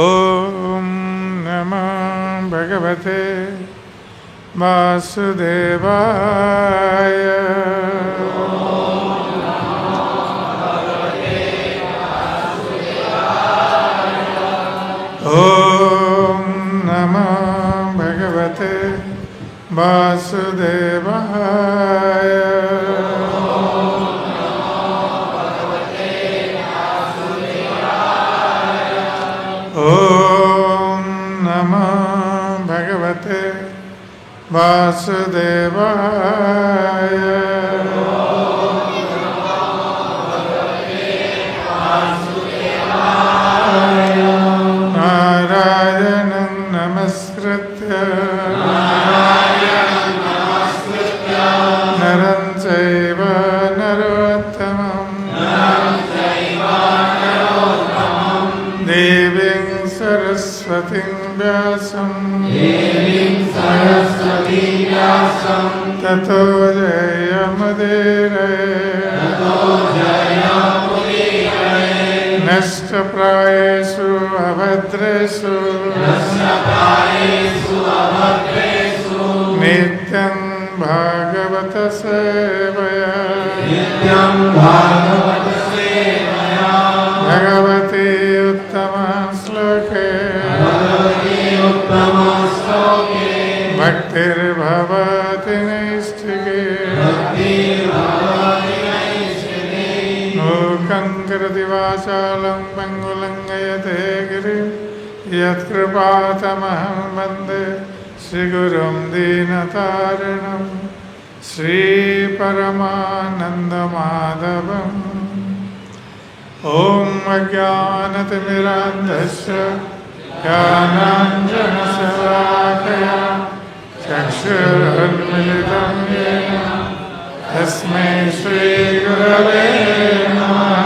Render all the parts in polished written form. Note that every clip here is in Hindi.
ओम नमो भगवते वासुदेवाय। ओम नमो भगवते वासुदेवाय। ओम नमो भगवते वासुदेवाय। नारायणं नमस्कृत्य नरं चैव नरोत्तमं देवीं सरस्वतीं व्यासं ततो जयमुदीरये नष्टप्रायेषु अभद्रेषु नित्यं भागवत सेवया भगवती उत्तम श्लोके भक्तिर्भवति नैष्ठिके मूकं करोति वाचालं पङ्गुलं लङ्घयते गिरिं यत्कृपातमहं वन्दे श्रीगुरुं दीनतारिणं श्रीपरमानन्दमाधवम् ॐ अज्ञानतिमिरान्धस्य ज्ञानाञ्जनशलाकया चक्षुरुन्मिलितं येन तस्मै श्रीगुरवे नमः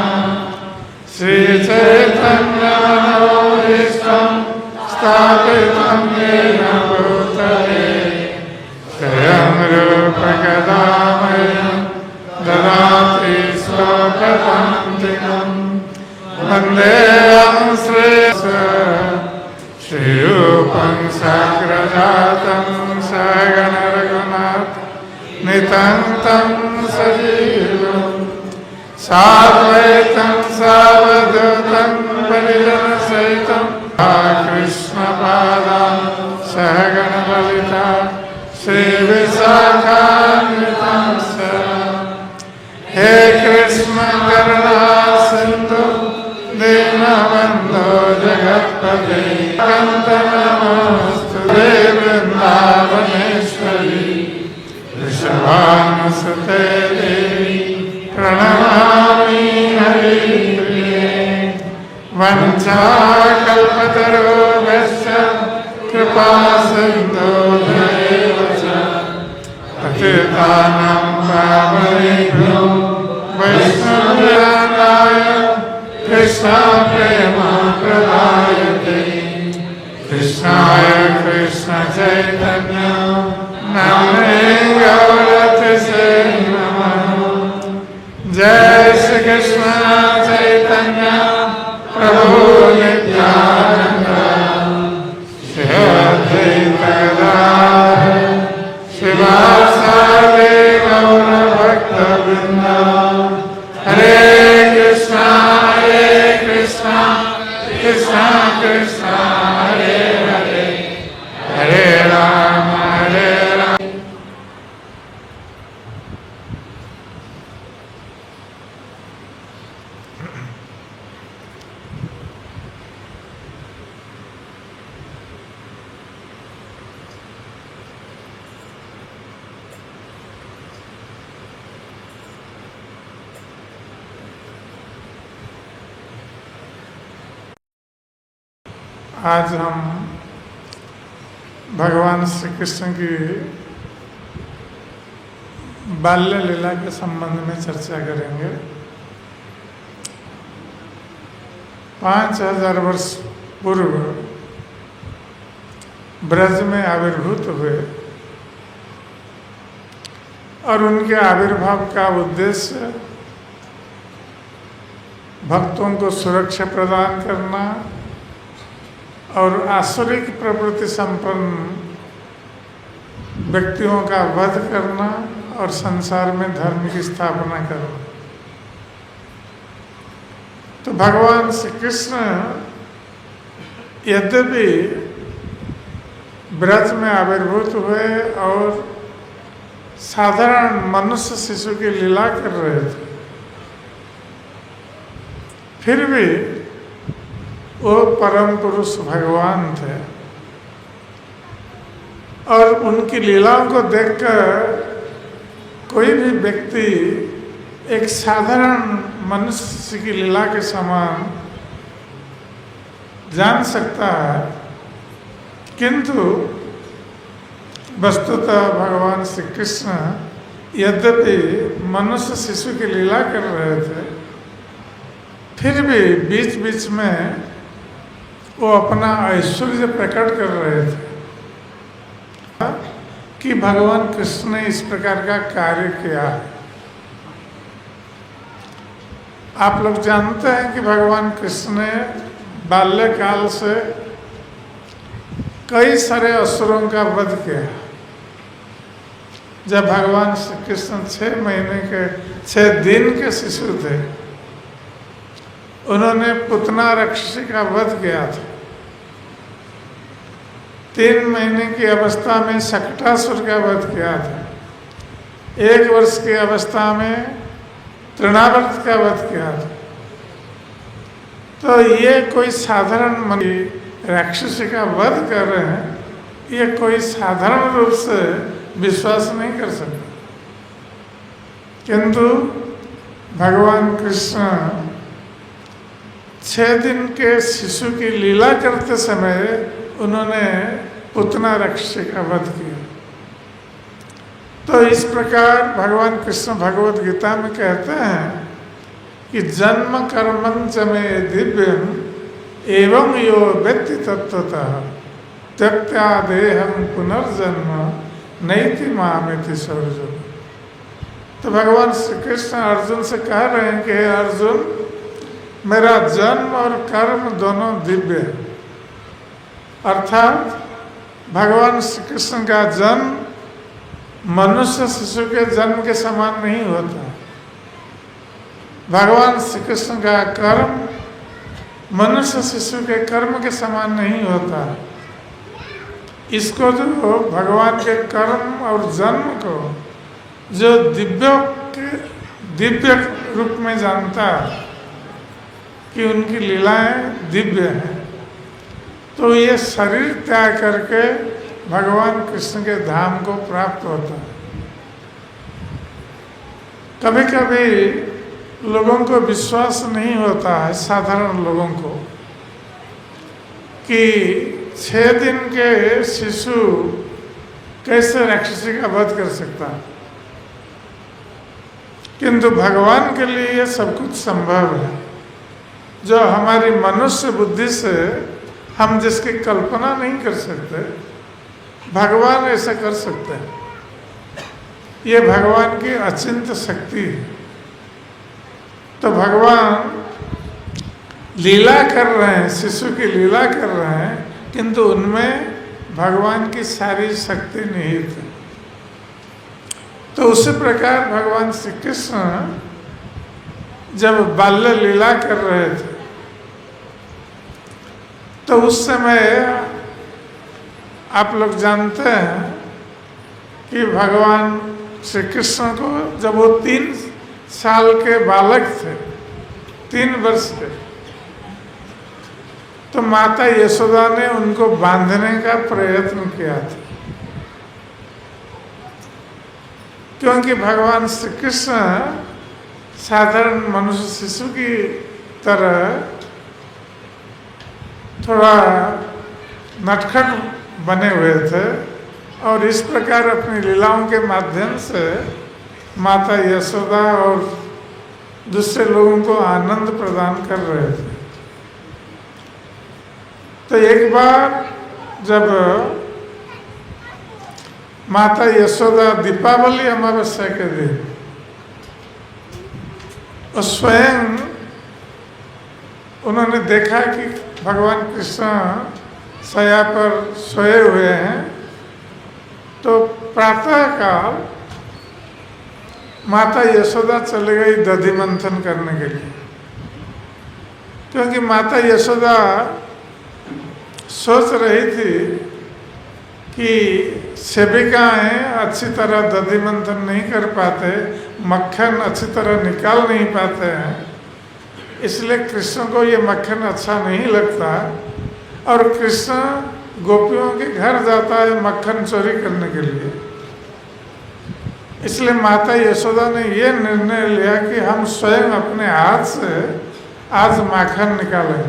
श्रीचैतन्यमनोभीष्टं स्थापितं येन भूतले स्वयं रूप कदा मह्यं ददाति स्वपदान्तिकम् वन्देऽहं श्रीरूपं साग्रजातं सहगणरघुनाथनितं सजीवं साद्वैतं सावधूतं परिजनसहितं कृष्णपादां सहगणललिता श्रीविशाखान्वितं हे कृष्ण करुणा सिन्धु दीनबन्धो जगत्पते नमोऽस्तुते वृन्दावनेश्वरी वृषभानुसुते देवी प्रणमामि हरिप्रिये वञ्चाकल्पतरुभ्यश्च कृपासिन्धुभ्येव च पतितानां पावनेभ्यो वैष्णवजनाय कृष्ण प्रेम प्रदायते कृष्णाय कृष्ण चैतन्य नामने गौरतिसे नमः जय श्री कृष्ण चैतन्य प्रभु नित्यानंद श्री अद्वैत गदाधर श्रीवासादि गौर भक्तवृंद हरे कृष्ण कृष्ण कृष्ण हरे हरे हरे राम हरे राम। आज हम भगवान श्री कृष्ण की बाल्य लीला के संबंध में चर्चा करेंगे। 5000 वर्ष पूर्व ब्रज में आविर्भूत हुए और उनके आविर्भाव का उद्देश्य भक्तों को सुरक्षा प्रदान करना और आसुरिक प्रवृत्ति संपन्न व्यक्तियों का वध करना और संसार में धर्म की स्थापना करना। तो भगवान श्री कृष्ण यद्यपि ब्रज में आविर्भूत हुए और साधारण मनुष्य शिशु की लीला कर रहे थे, फिर भी वो परम पुरुष भगवान थे और उनकी लीलाओं को देखकर कोई भी व्यक्ति एक साधारण मनुष्य की लीला के समान जान सकता है, किंतु वस्तुतः भगवान श्री कृष्ण यद्यपि मनुष्य शिशु की लीला कर रहे थे, फिर भी बीच बीच में वो अपना ऐश्वर्य प्रकट कर रहे थे कि भगवान कृष्ण ने इस प्रकार का कार्य किया है। आप लोग जानते हैं कि भगवान कृष्ण ने बाल्यकाल से कई सारे असुरों का वध किया। जब भगवान श्री कृष्ण 6 महीने के 6 दिन के शिशु थे, उन्होंने पुतना राक्षसी का वध किया था। 3 महीने की अवस्था में शकटासुर का वध किया था। 1 वर्ष की अवस्था में तृणावर्त का वध किया था। तो ये कोई साधारण राक्षसी का वध कर रहे हैं, ये कोई साधारण रूप से विश्वास नहीं कर सकता। किंतु भगवान कृष्ण 6 दिन के शिशु की लीला करते समय उन्होंने पुतना राक्षसी का वध किया। तो इस प्रकार भगवान कृष्ण भगवद गीता में कहते हैं कि जन्म कर्मं च मे दिव्यम एवं यो व्यक्ति तत्वतः त्यक्त्या देहं पुनर्जन्म नैति मामेति सर्वजन। तो भगवान श्री कृष्ण अर्जुन से कह रहे हैं कि हे अर्जुन, मेरा जन्म और कर्म दोनों दिव्य है। अर्थात भगवान श्री कृष्ण का जन्म मनुष्य शिशु के जन्म के समान नहीं होता। भगवान श्री कृष्ण का कर्म मनुष्य शिशु के कर्म के समान नहीं होता। इसको जो भगवान के कर्म और जन्म को जो दिव्य रूप में जानता कि उनकी लीलाएं दिव्य हैं, तो ये शरीर त्याग करके भगवान कृष्ण के धाम को प्राप्त होता है। कभी कभी लोगों को विश्वास नहीं होता है, साधारण लोगों को, कि 6 दिन के शिशु कैसे राक्षसी का वध कर सकता है। किंतु भगवान के लिए ये सब कुछ संभव है। जो हमारी मनुष्य बुद्धि से हम जिसकी कल्पना नहीं कर सकते, भगवान ऐसा कर सकते हैं। ये भगवान की अचिंत्य शक्ति है। तो भगवान लीला कर रहे हैं, शिशु की लीला कर रहे हैं, किंतु उनमें भगवान की सारी शक्ति निहित है। तो उसी प्रकार भगवान श्री कृष्ण जब बाल्य लीला कर रहे थे, तो उस समय आप लोग जानते हैं कि भगवान श्री कृष्ण को जब वो 3 साल के बालक थे, 3 वर्ष के, तो माता यशोदा ने उनको बांधने का प्रयत्न किया था। क्योंकि भगवान श्री कृष्ण साधारण मनुष्य शिशु की तरह थोड़ा नटखट बने हुए थे और इस प्रकार अपनी लीलाओं के माध्यम से माता यशोदा और दूसरे लोगों को आनंद प्रदान कर रहे थे। तो एक बार जब माता यशोदा दीपावली अमावस्या के दिन और स्वयं उन्होंने देखा कि भगवान कृष्ण शैया पर सोए हुए हैं, तो प्रातःकाल माता यशोदा चली गई दधि मंथन करने के लिए। क्योंकि माता यशोदा सोच रही थी कि सेविकाएं अच्छी तरह दधि मंथन नहीं कर पाते, मक्खन अच्छी तरह निकाल नहीं पाते हैं, इसलिए कृष्ण को ये मक्खन अच्छा नहीं लगता और कृष्ण गोपियों के घर जाता है मक्खन चोरी करने के लिए। इसलिए माता यशोदा ने ये निर्णय लिया कि हम स्वयं अपने हाथ से आज माखन निकालें।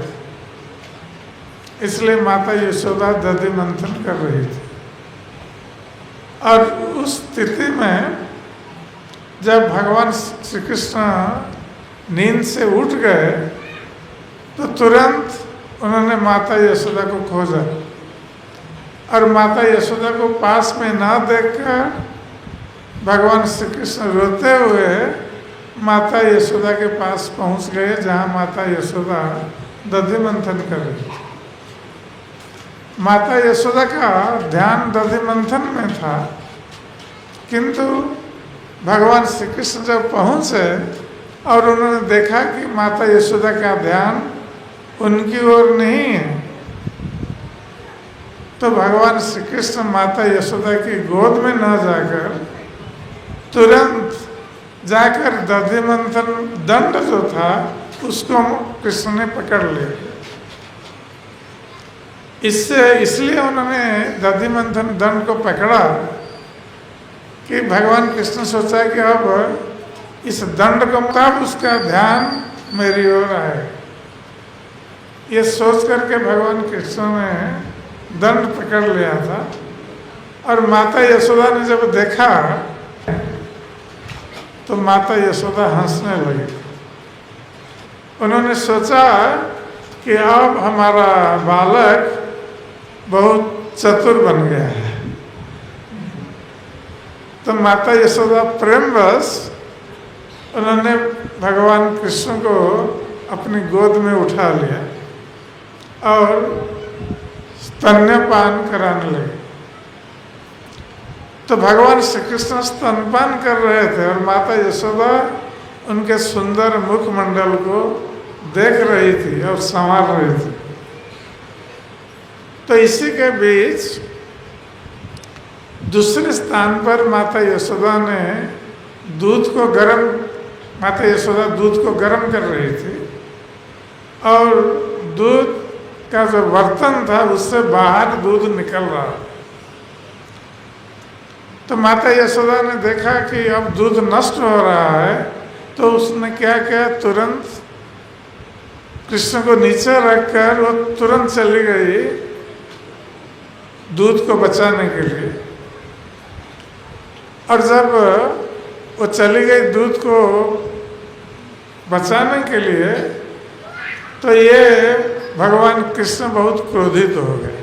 इसलिए माता यशोदा दधि मंथन कर रही थी। और उस स्थिति में जब भगवान श्री कृष्ण नींद से उठ गए, तो तुरंत उन्होंने माता यशोदा को खोजा और माता यशोदा को पास में ना देखकर भगवान श्री कृष्ण रोते हुए माता यशोदा के पास पहुंच गए, जहां माता यशोदा दधि मंथन कर रही थी। माता यशोदा का ध्यान दधि मंथन में था, किंतु भगवान श्री कृष्ण जब पहुंचे और उन्होंने देखा कि माता यशोदा का ध्यान उनकी ओर नहीं है, तो भगवान श्री कृष्ण माता यशोदा की गोद में न जाकर तुरंत जाकर दधि मंथन दंड जो था उसको कृष्ण ने पकड़ लिया। इसलिए उन्होंने दधि मंथन दंड को पकड़ा कि भगवान कृष्ण सोचा कि अब इस दंड को तब उसका ध्यान मेरी ओर आए। ये सोच करके भगवान कृष्ण ने दंड पकड़ लिया था। और माता यशोदा ने जब देखा तो माता यशोदा हंसने लगी। उन्होंने सोचा कि अब हमारा बालक बहुत चतुर बन गया है। तो माता यशोदा प्रेमवश उन्होंने भगवान कृष्ण को अपनी गोद में उठा लिया और स्तन्यपान कराने लगे। तो भगवान श्री कृष्ण स्तनपान कर रहे थे और माता यशोदा उनके सुंदर मुखमंडल को देख रही थी और संवार रही थी। तो इसी के बीच दूसरे स्थान पर माता यशोदा ने माता यशोदा दूध को गर्म कर रही थी और दूध का जो बर्तन था उससे बाहर दूध निकल रहा था। तो माता यशोदा ने देखा कि अब दूध नष्ट हो रहा है, तो उसने क्या किया, तुरंत कृष्ण को नीचे रखकर वो तुरंत चली गई दूध को बचाने के लिए। और जब वो चली गई दूध को बचाने के लिए, तो ये भगवान कृष्ण बहुत क्रोधित हो गए।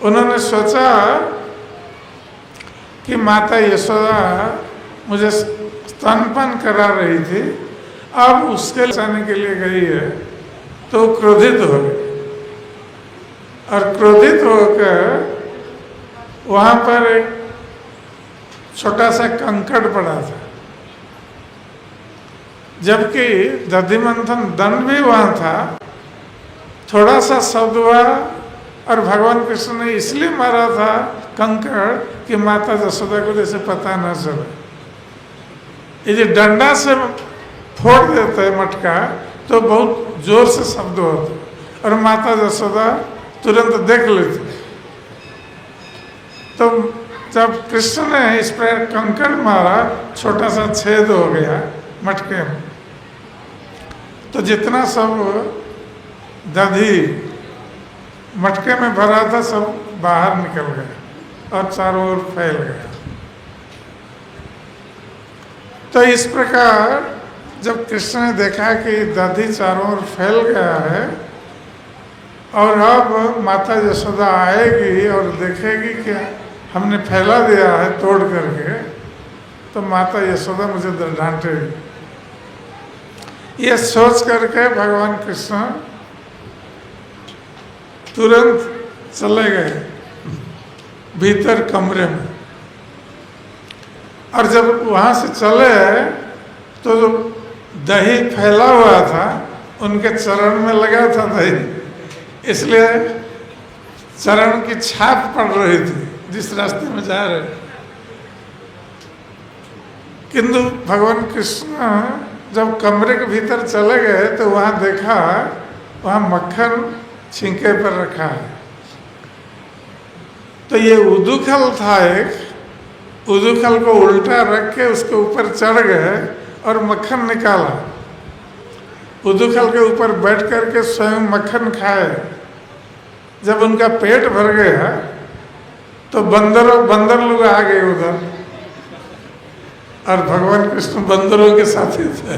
उन्होंने सोचा कि माता यशोदा मुझे स्तनपान करा रही थी, अब उसके बचाने के लिए गई है, तो क्रोधित हो गए। और क्रोधित होकर वहाँ पर एक छोटा सा कंकड़ पड़ा था, जबकि दधि मंथन दंड भी वहाँ था। थोड़ा सा शब्द हुआ और भगवान कृष्ण ने इसलिए मारा था कंकड़ कि माता यशोदा को जैसे पता न चले। यदि डंडा से फोड़ देते हैं मटका तो बहुत जोर से शब्द होता और माता यशोदा तुरंत देख लेती। तो जब कृष्ण ने इस पर कंकड़ मारा, छोटा सा छेद हो गया मटके में, तो जितना सब दधी मटके में भरा था सब बाहर निकल गया और चारों ओर फैल गया। तो इस प्रकार जब कृष्ण ने देखा कि दधी चारों ओर फैल गया है और अब माता यशोदा आएगी और देखेगी कि हमने फैला दिया है तोड़ करके, तो माता यशोदा मुझे डांटेगी। ये सोच करके भगवान कृष्ण तुरंत चले गए भीतर कमरे में। और जब वहाँ से चले तो जो दही फैला हुआ था उनके चरण में लगा था दही, इसलिए चरण की छाप पड़ रही थी जिस रास्ते में जा रहे। किंतु भगवान कृष्ण जब कमरे के भीतर चले गए तो वहाँ देखा वहाँ मक्खन छिंके पर रखा है। तो ये उदुखल था, एक उदुखल को उल्टा रख के उसके ऊपर चढ़ गए और मक्खन निकाला। उदुखल के ऊपर बैठ करके स्वयं मक्खन खाए। जब उनका पेट भर गया तो बंदर लोग आ गए उधर, और भगवान कृष्ण बंदरों के साथी थे।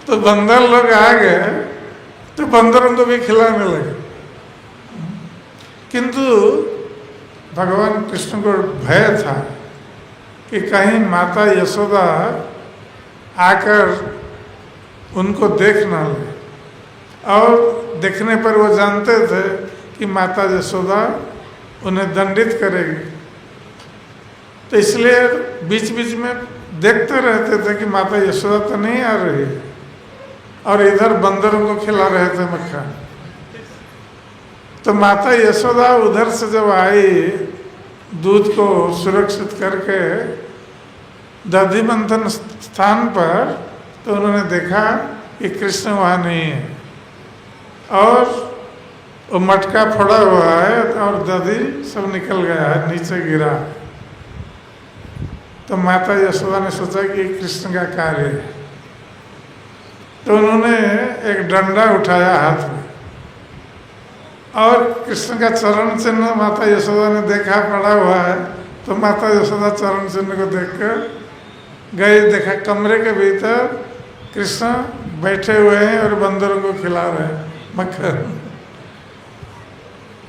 तो बंदर लोग आ गए तो बंदरों को भी खिलाने लगे। किंतु भगवान कृष्ण को भय था कि कहीं माता यशोदा आकर उनको देख ना ले, और देखने पर वो जानते थे कि माता यशोदा उन्हें दंडित करेगी, तो इसलिए बीच बीच में देखते रहते थे कि माता यशोदा तो नहीं आ रही है, और इधर बंदरों को खिला रहे थे मक्खन। तो माता यशोदा उधर से जब आई दूध को सुरक्षित करके दधि मंथन स्थान पर, तो उन्होंने देखा कि कृष्ण वहाँ नहीं है, और वो मटका फोड़ा हुआ है और दधि सब निकल गया है, नीचे गिरा। तो माता यशोदा ने सोचा कि कृष्ण का कार्य है, तो उन्होंने एक डंडा उठाया हाथ में, और कृष्ण का चरण चिन्ह माता यशोदा ने देखा पड़ा हुआ है, तो माता यशोदा चरण चिन्ह को देखकर गई, देखा कमरे के भीतर कृष्ण बैठे हुए हैं और बंदरों को खिला रहे हैं मक्खन।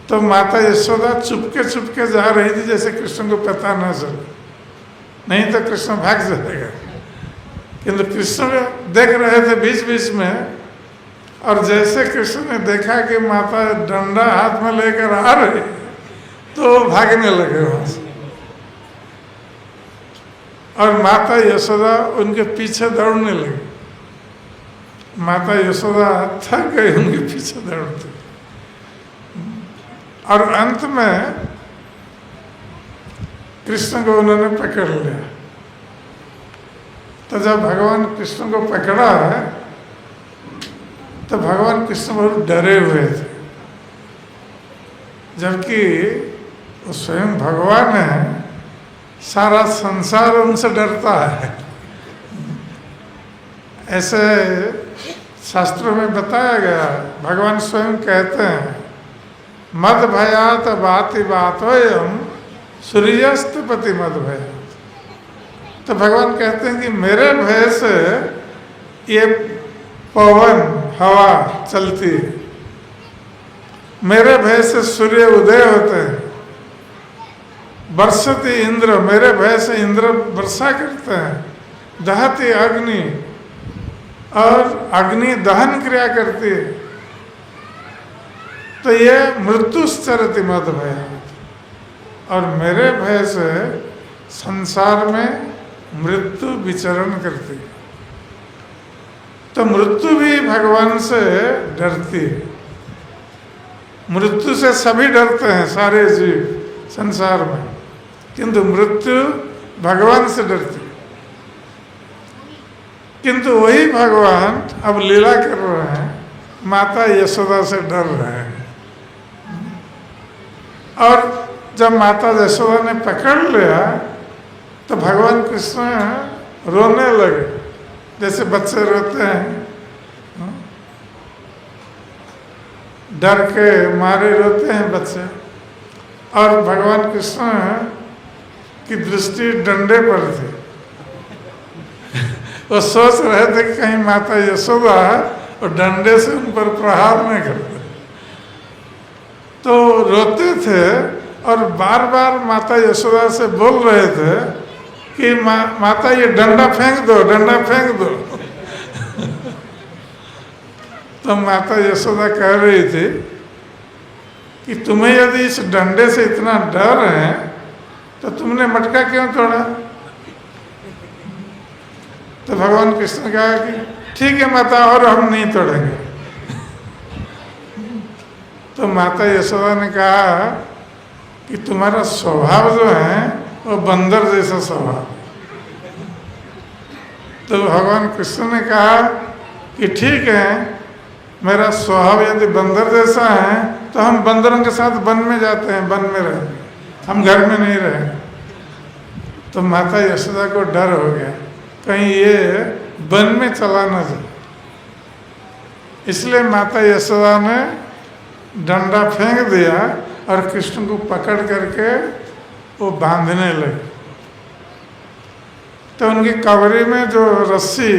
तो माता यशोदा चुपके चुपके जा रही थी, जैसे कृष्ण को पता न चले, नहीं तो कृष्ण भाग जाएगा। किंतु कृष्ण देख रहे थे बीच बीच में, और जैसे कृष्ण ने देखा कि माता डंडा हाथ में लेकर आ रही, तो भागने लगे वहां से, और माता यशोदा उनके पीछे दौड़ने लगी। माता यशोदा थक गई उनके पीछे दौड़ते, और अंत में कृष्ण को उन्होंने पकड़ लिया। तो जब भगवान कृष्ण को पकड़ा है, तो भगवान कृष्ण बहुत डरे हुए थे, जबकि वो स्वयं भगवान है, सारा संसार उनसे डरता है। ऐसे शास्त्रों में बताया गया है, भगवान स्वयं कहते हैं, मद भयात बाति बातोयम सूर्यस्तपति मद भयात। तो भगवान कहते हैं कि मेरे भय से ये पवन हवा चलती है, मेरे भय से सूर्य उदय होते हैं, बरसती इंद्र, मेरे भय से इंद्र वर्षा करते हैं, दहती अग्नि, और अग्नि दहन क्रिया करती है। तो ये मृत्युश्चरति मद भयात, और मेरे भय से संसार में मृत्यु विचरण करती है। तो मृत्यु भी भगवान से डरती है। मृत्यु से सभी डरते हैं, सारे जीव संसार में, किंतु मृत्यु भगवान से डरती है। किंतु वही भगवान अब लीला कर रहे हैं, माता यशोदा से डर रहे हैं। और जब माता यशोदा ने पकड़ लिया, तो भगवान कृष्ण रोने लगे, जैसे बच्चे रोते हैं, डर के मारे रोते हैं बच्चे। और भगवान कृष्ण की दृष्टि डंडे पर थी, वो सोच रहे थे कि कहीं माता यशोदा और डंडे से उन पर प्रहार नहीं करते। तो रोते थे और बार बार माता यशोदा से बोल रहे थे कि माता ये डंडा फेंक दो, डंडा फेंक दो। तो माता यशोदा कह रही थी कि तुम्हें यदि इस डंडे से इतना डर है, तो तुमने मटका क्यों तोड़ा? तो भगवान कृष्ण कहा कि ठीक है माता, और हम नहीं तोड़ेंगे। तो माता यशोदा ने कहा कि तुम्हारा स्वभाव जो है वो बंदर जैसा स्वभाव। तो भगवान कृष्ण ने कहा कि ठीक है, मेरा स्वभाव यदि बंदर जैसा है, तो हम बंदरों के साथ वन में जाते हैं, वन में रहेंगे, हम घर में नहीं रहेंगे। तो माता यशोदा को डर हो गया, कहीं ये वन में चला न जाए। इसलिए माता यशोदा ने डंडा फेंक दिया और कृष्ण को पकड़ करके वो बांधने लगे। तो उनकी कवरी में जो रस्सी,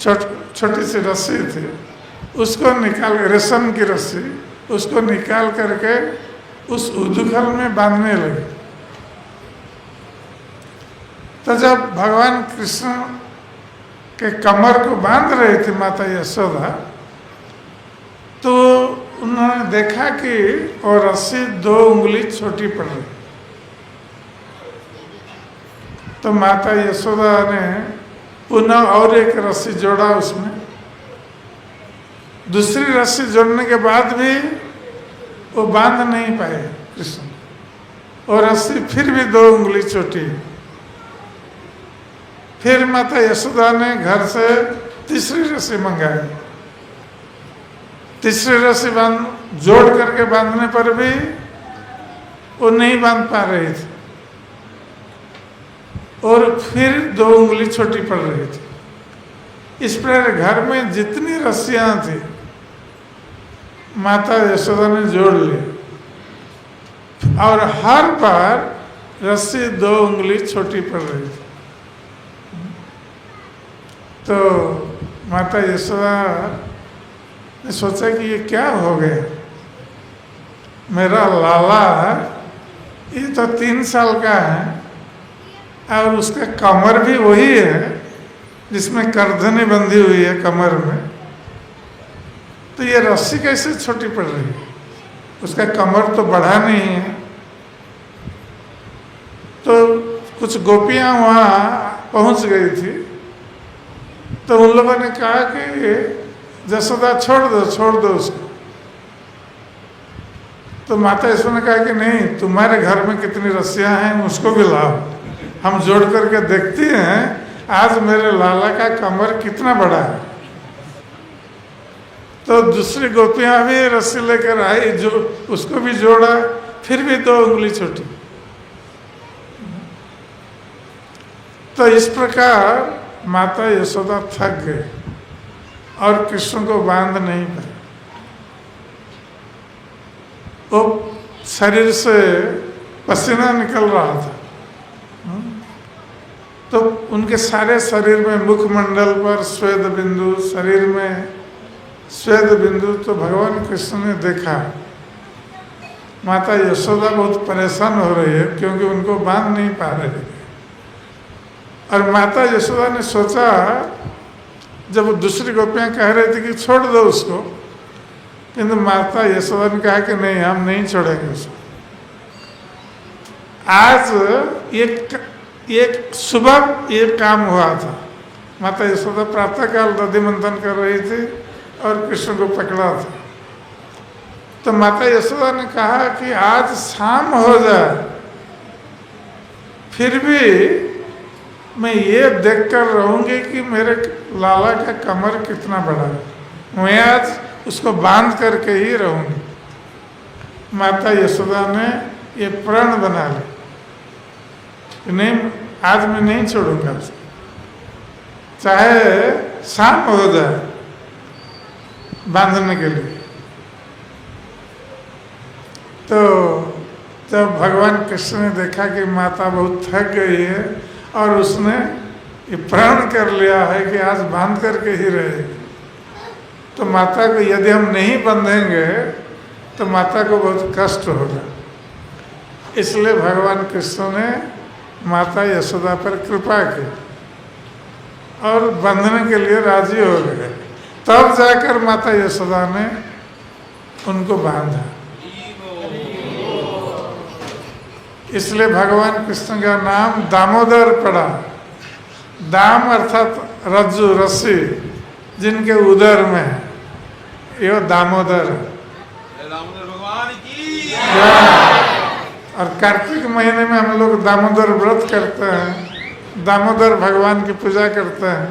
छोटी सी रस्सी थी, उसको निकाल, रेशम की रस्सी उसको निकाल करके उस उदुखल में बांधने लगे। तो जब भगवान कृष्ण के कमर को बांध रहे थे माता यशोदा, तो उन्होंने देखा कि वो रस्सी 2 उंगली छोटी पड़ रही। तो माता यशोदा ने पुनः और एक रस्सी जोड़ा उसमें। दूसरी रस्सी जोड़ने के बाद भी वो बांध नहीं पाए कृष्ण, और रस्सी फिर भी 2 उंगली छोटी। फिर माता यशोदा ने घर से तीसरी रस्सी मंगाई। तीसरी रस्सी जोड़ करके बांधने पर भी वो नहीं बांध पा रही थी, और फिर 2 उंगली छोटी पड़ रही थी। इस प्रकार घर में जितनी रस्सियां थी माता यशोदा ने जोड़ ली, और हर बार रस्सी 2 उंगली छोटी पड़ रही थी। तो माता यशोदा ने सोचा कि ये क्या हो गया, मेरा लाला ये तो 3 साल का है और उसका कमर भी वही है जिसमें करधनी बंधी हुई है कमर में, तो ये रस्सी कैसे छोटी पड़ रही है, उसका कमर तो बढ़ा नहीं है। तो कुछ गोपियां वहाँ पहुँच गई थी, तो उन लोगों ने कहा कि यशोदा छोड़ दो उसको। तो माता यशोदा ने कहा कि नहीं, तुम्हारे घर में कितनी रस्सियां हैं उसको भी लाओ, हम जोड़ करके देखते हैं आज मेरे लाला का कमर कितना बड़ा है। तो दूसरी गोपियां भी रस्सी लेकर आई, जो उसको भी जोड़ा, फिर भी 2 उंगली छोटी। तो इस प्रकार माता यशोदा थक गए और कृष्ण को बांध नहीं पाए। वो शरीर से पसीना निकल रहा था, तो उनके सारे शरीर में, मुखमंडल पर श्वेत बिंदु, शरीर में श्वेत बिंदु। तो भगवान कृष्ण ने देखा माता यशोदा बहुत परेशान हो रही है क्योंकि उनको बांध नहीं पा रहे थे। और माता यशोदा ने सोचा, जब दूसरी गोपियां कह रही थी कि छोड़ दो उसको, किंतु माता यशोदा ने कहा कि नहीं, हम नहीं छोड़ेंगे उसको। आज एक सुबह ये काम हुआ था। माता यशोदा प्रातःकाल दधि मंथन कर रही थी और कृष्ण को पकड़ा था। तो माता यशोदा ने कहा कि आज शाम हो जाए, फिर भी मैं ये देखकर रहूंगी कि मेरे लाला का कमर कितना बड़ा है, मैं आज उसको बांध करके ही रहूंगी। माता यशोदा ने ये प्रण बना लिया, नहीं आज मैं नहीं छोड़ूंगा उसको, चाहे शाम हो जाए बांधने के लिए। तो जब भगवान कृष्ण ने देखा कि माता बहुत थक गई है और उसने ये प्रण कर लिया है कि आज बांध करके ही रहेगी, तो माता को यदि हम नहीं बंधेंगे तो माता को बहुत कष्ट होगा। इसलिए भगवान कृष्ण ने माता यशोदा पर कृपा की और बंधने के लिए राजी हो गए। तब जाकर माता यशोदा ने उनको बांधा। इसलिए भगवान कृष्ण का नाम दामोदर पड़ा। दाम अर्थात रज्जु, रस्सी जिनके उदर में है, ये दामोदर भगवान की। और कार्तिक महीने में हम लोग दामोदर व्रत करते हैं, दामोदर भगवान की पूजा करते हैं,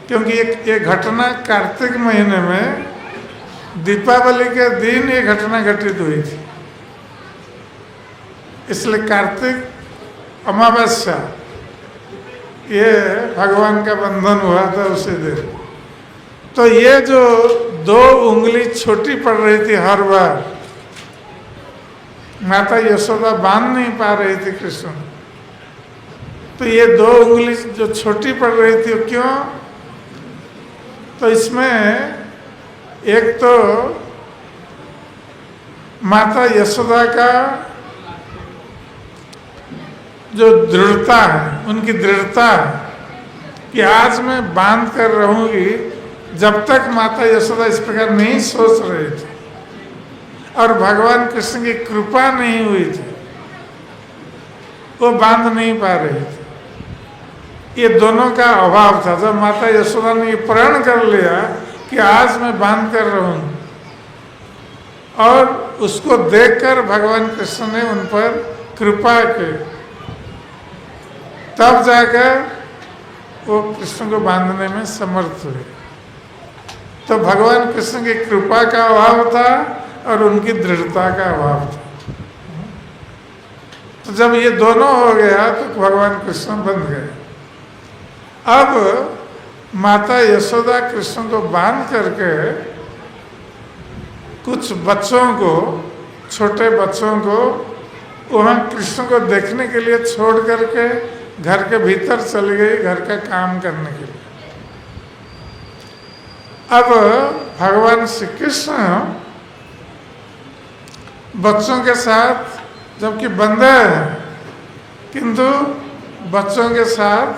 क्योंकि ये घटना कार्तिक महीने में दीपावली के दिन ये घटना घटित हुई थी। इसलिए कार्तिक अमावस्या ये भगवान का बंधन हुआ था उसी दिन। तो ये जो 2 उंगली छोटी पड़ रही थी हर बार, माता यशोदा बांध नहीं पा रही थी कृष्ण, तो ये 2 उंगली जो छोटी पड़ रही थी, क्यों? तो इसमें एक तो माता यशोदा का जो दृढ़ता है, उनकी दृढ़ता है कि आज मैं बांध कर रहूंगी, जब तक माता यशोदा इस प्रकार नहीं सोच रही थी और भगवान कृष्ण की कृपा नहीं हुई थी, वो बांध नहीं पा रही थी। ये दोनों का अभाव था। जब माता यशोदा ने ये प्रण कर लिया कि आज मैं बांध कर रहूंगी, और उसको देखकर भगवान कृष्ण ने उन पर कृपा की, तब जाकर वो कृष्ण को बांधने में समर्थ हुए। तो भगवान कृष्ण की कृपा का अभाव था और उनकी दृढ़ता का अभाव था। तो जब ये दोनों हो गया तो भगवान कृष्ण बन गए। अब माता यशोदा कृष्ण को बांध करके कुछ बच्चों को, छोटे बच्चों को वहाँ कृष्ण को देखने के लिए छोड़ करके घर के भीतर चली गई, घर का काम करने के लिए। अब भगवान श्री कृष्ण बच्चों के साथ, जबकि बंदे हैं, किंतु बच्चों के साथ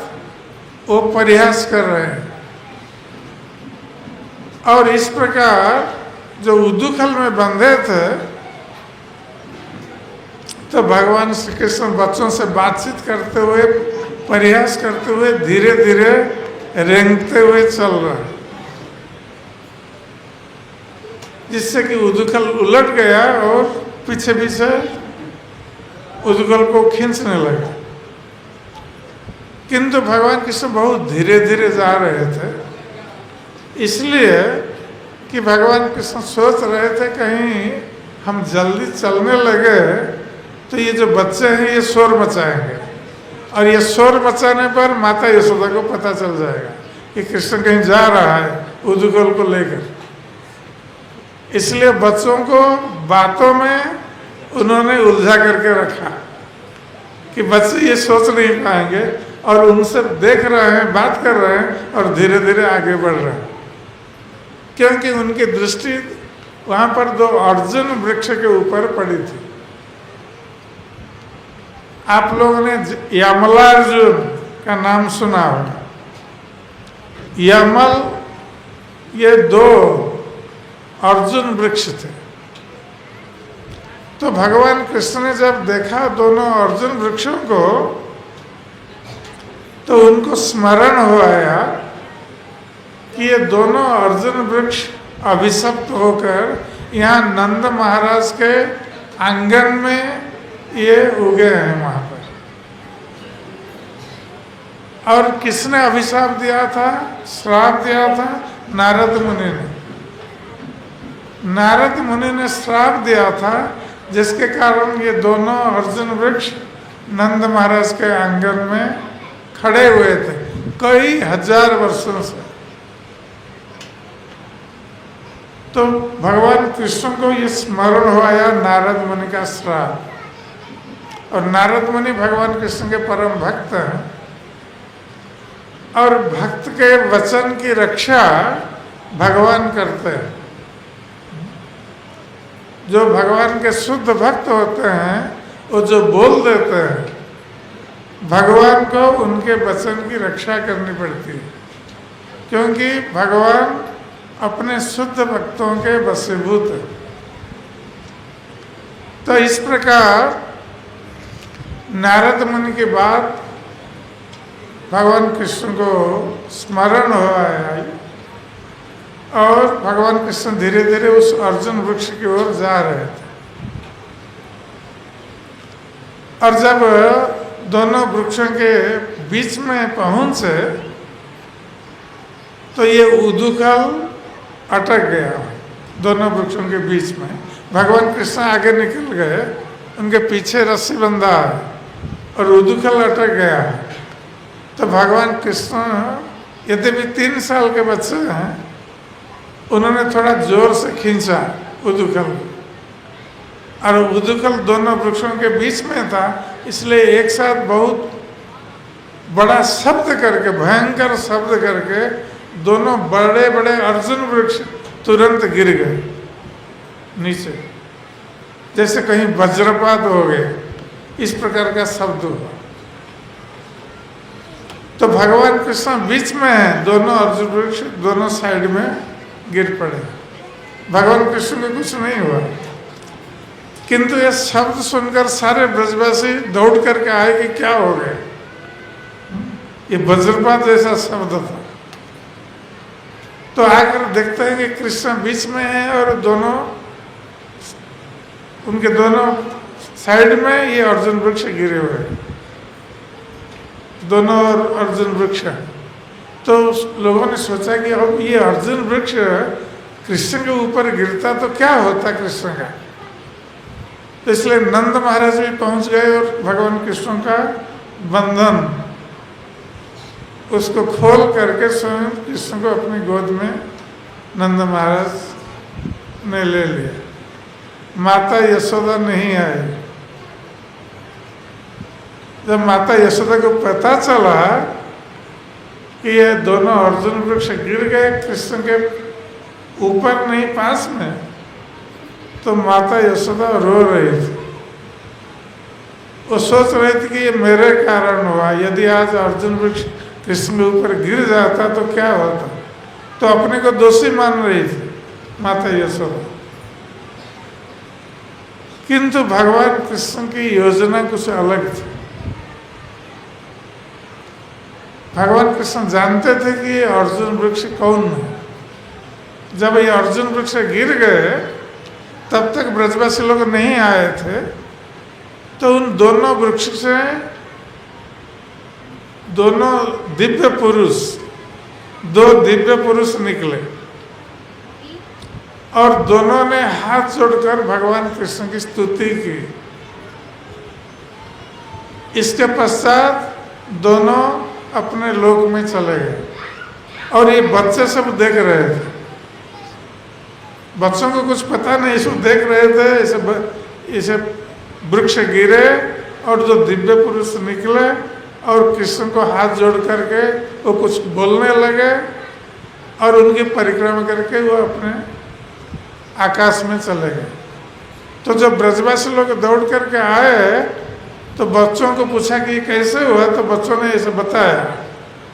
वो परिहास कर रहे हैं। और इस प्रकार जो उदुखल में बंधे थे, तो भगवान श्री कृष्ण बच्चों से बातचीत करते हुए, परिहास करते हुए, धीरे धीरे रेंगते हुए चल रहे हैं, जिससे कि उदुखल उलट गया और पीछे पीछे उदुखल को खींचने लगा। किंतु भगवान कृष्ण बहुत धीरे धीरे जा रहे थे, इसलिए कि भगवान कृष्ण सोच रहे थे कहीं हम जल्दी चलने लगे तो ये जो बच्चे हैं ये शोर मचाएंगे, और ये शोर मचाने पर माता यशोदा को पता चल जाएगा कि कृष्ण कहीं जा रहा है उदुखल को लेकर। इसलिए बच्चों को बातों में उन्होंने उलझा करके रखा कि बच्चे ये सोच नहीं पाएंगे, और उनसे देख रहे हैं, बात कर रहे हैं और धीरे धीरे आगे बढ़ रहे हैं, क्योंकि उनकी दृष्टि वहाँ पर दो अर्जुन वृक्ष के ऊपर पड़ी थी। आप लोगों ने यमलार्जुन का नाम सुना होगा। यमल, ये दो अर्जुन वृक्ष थे। तो भगवान कृष्ण ने जब देखा दोनों अर्जुन वृक्षों को, तो उनको स्मरण हो आया कि ये दोनों अर्जुन वृक्ष अभिशप्त होकर यहाँ नंद महाराज के आंगन में ये उगे हैं वहाँ पर। और किसने अभिशाप दिया था, श्राप दिया था? नारद मुनि ने। नारद मुनि ने श्राप दिया था, जिसके कारण ये दोनों अर्जुन वृक्ष नंद महाराज के आंगन में खड़े हुए थे कई हजार वर्षों से। तो भगवान कृष्ण को ये स्मरण हो आया नारद मुनि का श्राप, और नारद मुनि भगवान कृष्ण के परम भक्त हैं, और भक्त के वचन की रक्षा भगवान करते हैं। जो भगवान के शुद्ध भक्त होते हैं, वो जो बोल देते हैं, भगवान को उनके वचन की रक्षा करनी पड़ती है, क्योंकि भगवान अपने शुद्ध भक्तों के वशीभूत है। तो इस प्रकार नारद मुनि के बाद भगवान कृष्ण को स्मरण हो आया, और भगवान कृष्ण धीरे धीरे उस अर्जुन वृक्ष की ओर जा रहे थे। और जब दोनों वृक्षों के बीच में पहुंचे, तो ये उदुखल अटक गया दोनों वृक्षों के बीच में। भगवान कृष्ण आगे निकल गए, उनके पीछे रस्सी बंधा है, और उदुखल अटक गया है। तो भगवान कृष्ण, यद्यपि 3 साल के बच्चे हैं, उन्होंने थोड़ा जोर से खींचा उदुखल, और उदुखल दोनों वृक्षों के बीच में था, इसलिए एक साथ बहुत बड़ा शब्द करके, भयंकर शब्द करके, दोनों बड़े बड़े अर्जुन वृक्ष तुरंत गिर गए नीचे, जैसे कहीं वज्रपात हो गए, इस प्रकार का शब्द हुआ। तो भगवान कृष्ण बीच में है, दोनों अर्जुन वृक्ष दोनों साइड में गिर पड़े। भगवान कृष्ण को कुछ नहीं हुआ, किंतु यह शब्द सुनकर सारे ब्रजवासी दौड़ करके आए कि क्या हो गया। ये वज्रपात जैसा शब्द था। तो आकर देखते हैं कि कृष्ण बीच में है और दोनों, उनके दोनों साइड में ये अर्जुन वृक्ष गिरे हुए हैं, दोनों अर्जुन वृक्ष। तो लोगों ने सोचा कि अब ये अर्जुन वृक्ष कृष्ण के ऊपर गिरता तो क्या होता कृष्ण का। तो इसलिए नंद महाराज भी पहुंच गए और भगवान कृष्ण का बंधन उसको खोल करके स्वयं कृष्ण को अपनी गोद में नंद महाराज ने ले लिया। माता यशोदा नहीं आई। जब माता यशोदा को पता चला कि ये दोनों अर्जुन वृक्ष गिर गए कृष्ण के ऊपर नहीं पास में, तो माता यशोदा रो रही थी। वो सोच रही थी कि ये मेरे कारण हुआ, यदि आज अर्जुन वृक्ष कृष्ण के ऊपर गिर जाता तो क्या होता। तो अपने को दोषी मान रही थी माता यशोदा। किंतु भगवान कृष्ण की योजना कुछ अलग थी। भगवान कृष्ण जानते थे कि ये अर्जुन वृक्ष कौन है। जब ये अर्जुन वृक्ष गिर गए तब तक ब्रजवासी लोग नहीं आए थे, तो उन दोनों वृक्ष से दोनों दिव्य पुरुष, दो दिव्य पुरुष निकले और दोनों ने हाथ जोड़कर भगवान कृष्ण की स्तुति की। इसके पश्चात दोनों अपने लोक में चले गए और ये बच्चे सब देख रहे थे। बच्चों को कुछ पता नहीं, इसको देख रहे थे। इसे वृक्ष गिरे और जो दिव्य पुरुष निकले और कृष्ण को हाथ जोड़ करके वो कुछ बोलने लगे और उनकी परिक्रमा करके वो अपने आकाश में चले गए। तो जब ब्रजवासी लोग दौड़ करके आए तो बच्चों को पूछा कि कैसे हुआ, तो बच्चों ने ऐसे बताया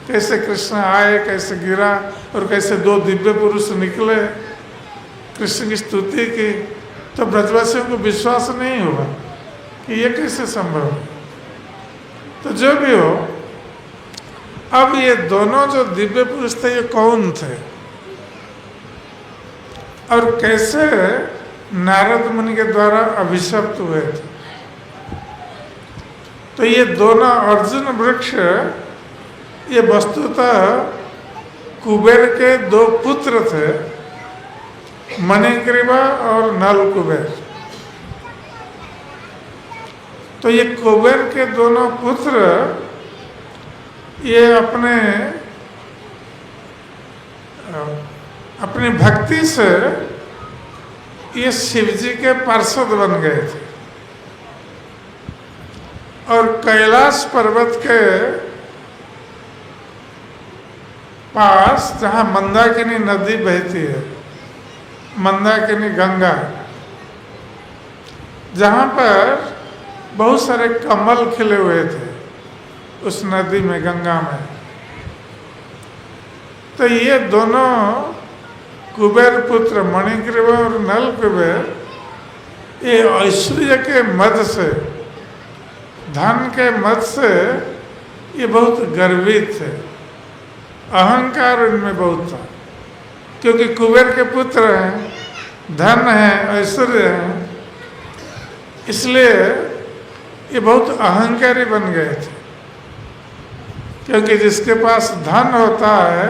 कैसे कृष्ण आए, कैसे गिरा और कैसे दो दिव्य पुरुष निकले, कृष्ण की स्तुति की। तो ब्रजवासियों को विश्वास नहीं हुआ कि ये कैसे संभव है। तो जो भी हो, अब ये दोनों जो दिव्य पुरुष थे ये कौन थे और कैसे नारद मुनि के द्वारा अभिशप्त हुए थे। तो ये दोनों अर्जुन वृक्ष ये वस्तुतः कुबेर के दो पुत्र थे, मणिग्रीवा और नल कुबेर। तो ये कुबेर के दोनों पुत्र ये अपनी भक्ति से ये शिव जी के पार्षद बन गए थे और कैलाश पर्वत के पास जहाँ मंदाकिनी नदी बहती है, मंदाकिनी गंगा, जहाँ पर बहुत सारे कमल खिले हुए थे उस नदी में, गंगा में। तो ये दोनों कुबेर पुत्र मणिग्रीवा और नल कुबेर ये ऐश्वर्य के मद से, धन के मद से ये बहुत गर्वित थे। अहंकार इनमें बहुत था, क्योंकि कुबेर के पुत्र हैं, धन है, ऐश्वर्य है, इसलिए ये बहुत अहंकारी बन गए थे। क्योंकि जिसके पास धन होता है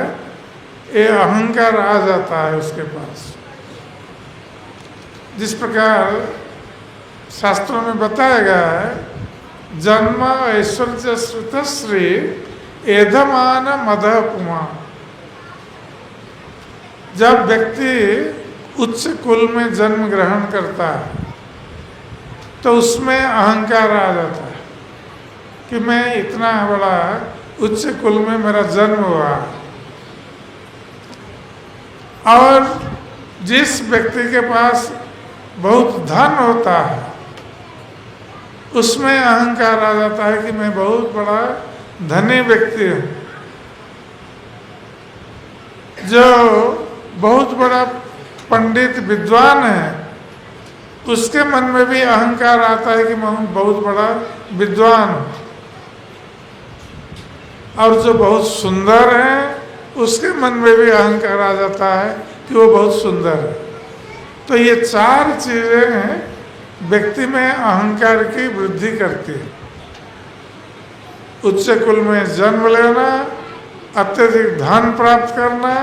ये अहंकार आ जाता है उसके पास। जिस प्रकार शास्त्रों में बताया गया है, जन्म ऐश्वर्य श्रुतश्री एधमान मदह पुमान। जब व्यक्ति उच्च कुल में जन्म ग्रहण करता है तो उसमें अहंकार आ जाता है कि मैं इतना बड़ा उच्च कुल में मेरा जन्म हुआ। और जिस व्यक्ति के पास बहुत धन होता है उसमें अहंकार आ जाता है कि मैं बहुत बड़ा धनी व्यक्ति हूँ। जो बहुत बड़ा पंडित विद्वान है उसके मन में भी अहंकार आता है कि मैं बहुत बड़ा विद्वान हूँ। और जो बहुत सुंदर है उसके मन में भी अहंकार आ जाता है कि वो बहुत सुंदर है। तो ये चार चीजें व्यक्ति में अहंकार की वृद्धि करती है। उच्च कुल में जन्म लेना, अत्यधिक धन प्राप्त करना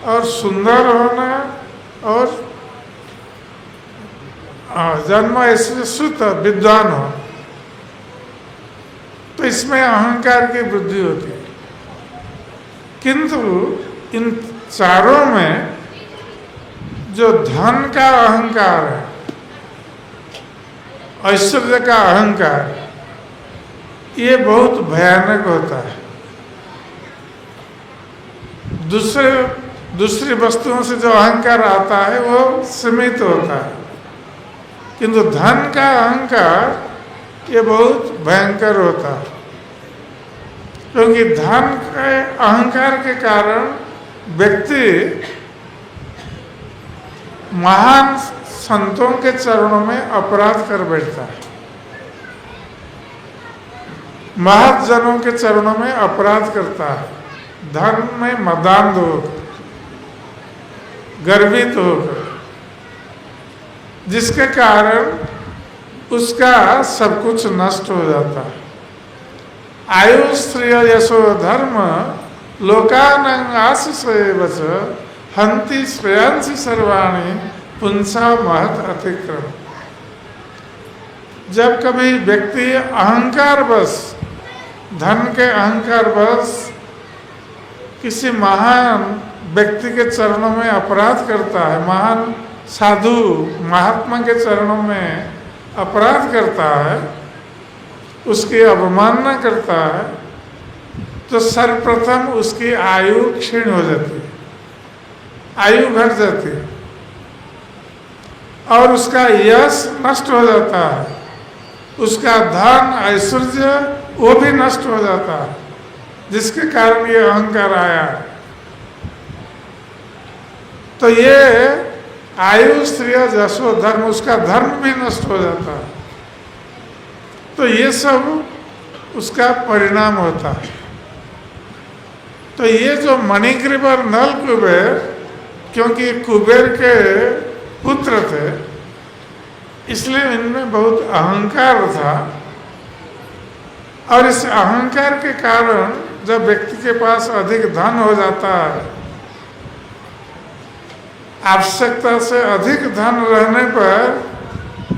और सुंदर होना और जन्म ऐसे शुद्ध विद्वान हो, तो इसमें अहंकार की वृद्धि होती है। किंतु इन चारों में जो धन का अहंकार है, ऐश्वर्य का अहंकार, ये बहुत भयानक होता है। दूसरी वस्तुओं से जो अहंकार आता है वो सीमित होता है, किंतु धन का अहंकार ये बहुत भयंकर होता है। क्योंकि धन के अहंकार के कारण व्यक्ति महान संतों के चरणों में अपराध कर बैठता है, महतजनों के चरणों में अपराध करता है, धन में मदान्ध होकर, गर्वित होकर, जिसके कारण उसका सब कुछ नष्ट हो जाता है। आयु श्रेय यशो धर्म लोकानंग आशीष हंति श्रेयांसी सर्वाणी पुंसा महत अतिक्रम। जब कभी व्यक्ति अहंकार बस, धन के अहंकार बस किसी महान व्यक्ति के चरणों में अपराध करता है, महान साधु महात्मा के चरणों में अपराध करता है, उसकी अवमानना करता है, तो सर्वप्रथम उसकी आयु क्षीण हो जाती है, आयु घट जाती है और उसका यश नष्ट हो जाता है, उसका धन ऐश्वर्य वो भी नष्ट हो जाता है, जिसके कारण ये अहंकार आया है। तो ये आयु श्रेय यशो धर्म, उसका धर्म भी नष्ट हो जाता है। तो ये सब उसका परिणाम होता है। तो ये जो मणिग्रीव और नल कुबेर, क्योंकि कुबेर के पुत्र थे इसलिए इनमें बहुत अहंकार था, और इस अहंकार के कारण जब व्यक्ति के पास अधिक धन हो जाता है, आवश्यकता से अधिक धन रहने पर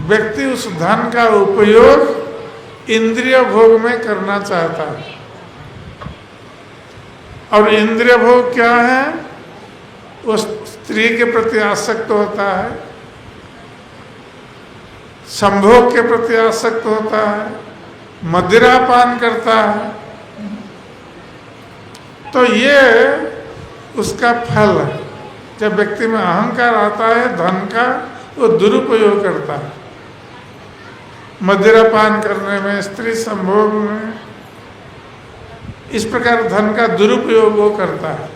व्यक्ति उस धन का उपयोग इंद्रिय भोग में करना चाहता है। और इंद्रिय भोग क्या है? वो स्त्री के प्रति आसक्त होता है, संभोग के प्रति आसक्त होता है, मदिरा पान करता है। तो ये उसका फल है। जब व्यक्ति में अहंकार आता है धन का, वो दुरुपयोग करता है, मदिरा पान करने में, स्त्री संभोग में, इस प्रकार धन का दुरुपयोग वो करता है।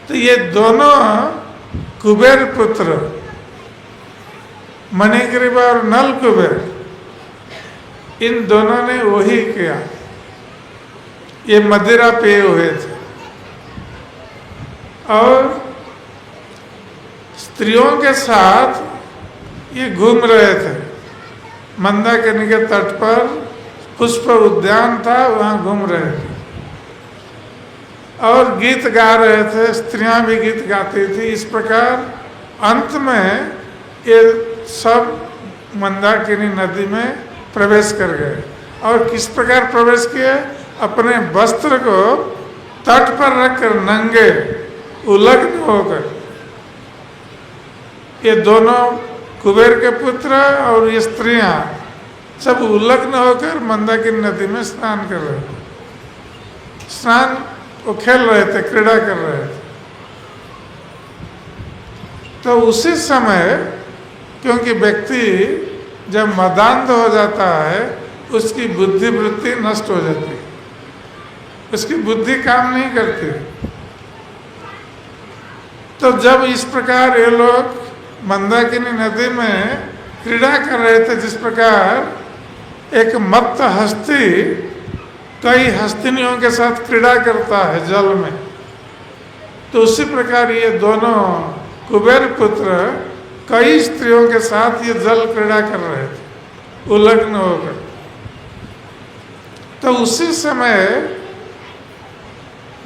तो ये दोनों कुबेर पुत्र मणिग्रीव और नल कुबेर, इन दोनों ने वही किया। ये मदिरा पिए हुए थे और स्त्रियों के साथ ये घूम रहे थे। मंदाकिनी के तट पर पुष्प उद्यान था, वहाँ घूम रहे थे और गीत गा रहे थे, स्त्रियां भी गीत गाती थी। इस प्रकार अंत में ये सब मंदाकिनी नदी में प्रवेश कर गए। और किस प्रकार प्रवेश किए? अपने वस्त्र को तट पर रखकर नंगे उलग्न होकर, ये दोनों कुबेर के पुत्र और ये स्त्रियां सब उलग्न होकर मंदाकिनी नदी में स्नान कर रहे थे। स्नान वो खेल रहे थे, क्रीड़ा कर रहे थे। तो उसी समय, क्योंकि व्यक्ति जब मदान्ध हो जाता है उसकी बुद्धि वृत्ति नष्ट हो जाती है, उसकी बुद्धि काम नहीं करती। तो जब इस प्रकार ये लोग मंदाकिनी नदी में क्रीड़ा कर रहे थे, जिस प्रकार एक मत्त हस्ती कई हस्तिनियों के साथ क्रीड़ा करता है जल में, तो उसी प्रकार ये दोनों कुबेर पुत्र कई स्त्रियों के साथ ये जल क्रीड़ा कर रहे थे उलग्न होकर। तो उसी समय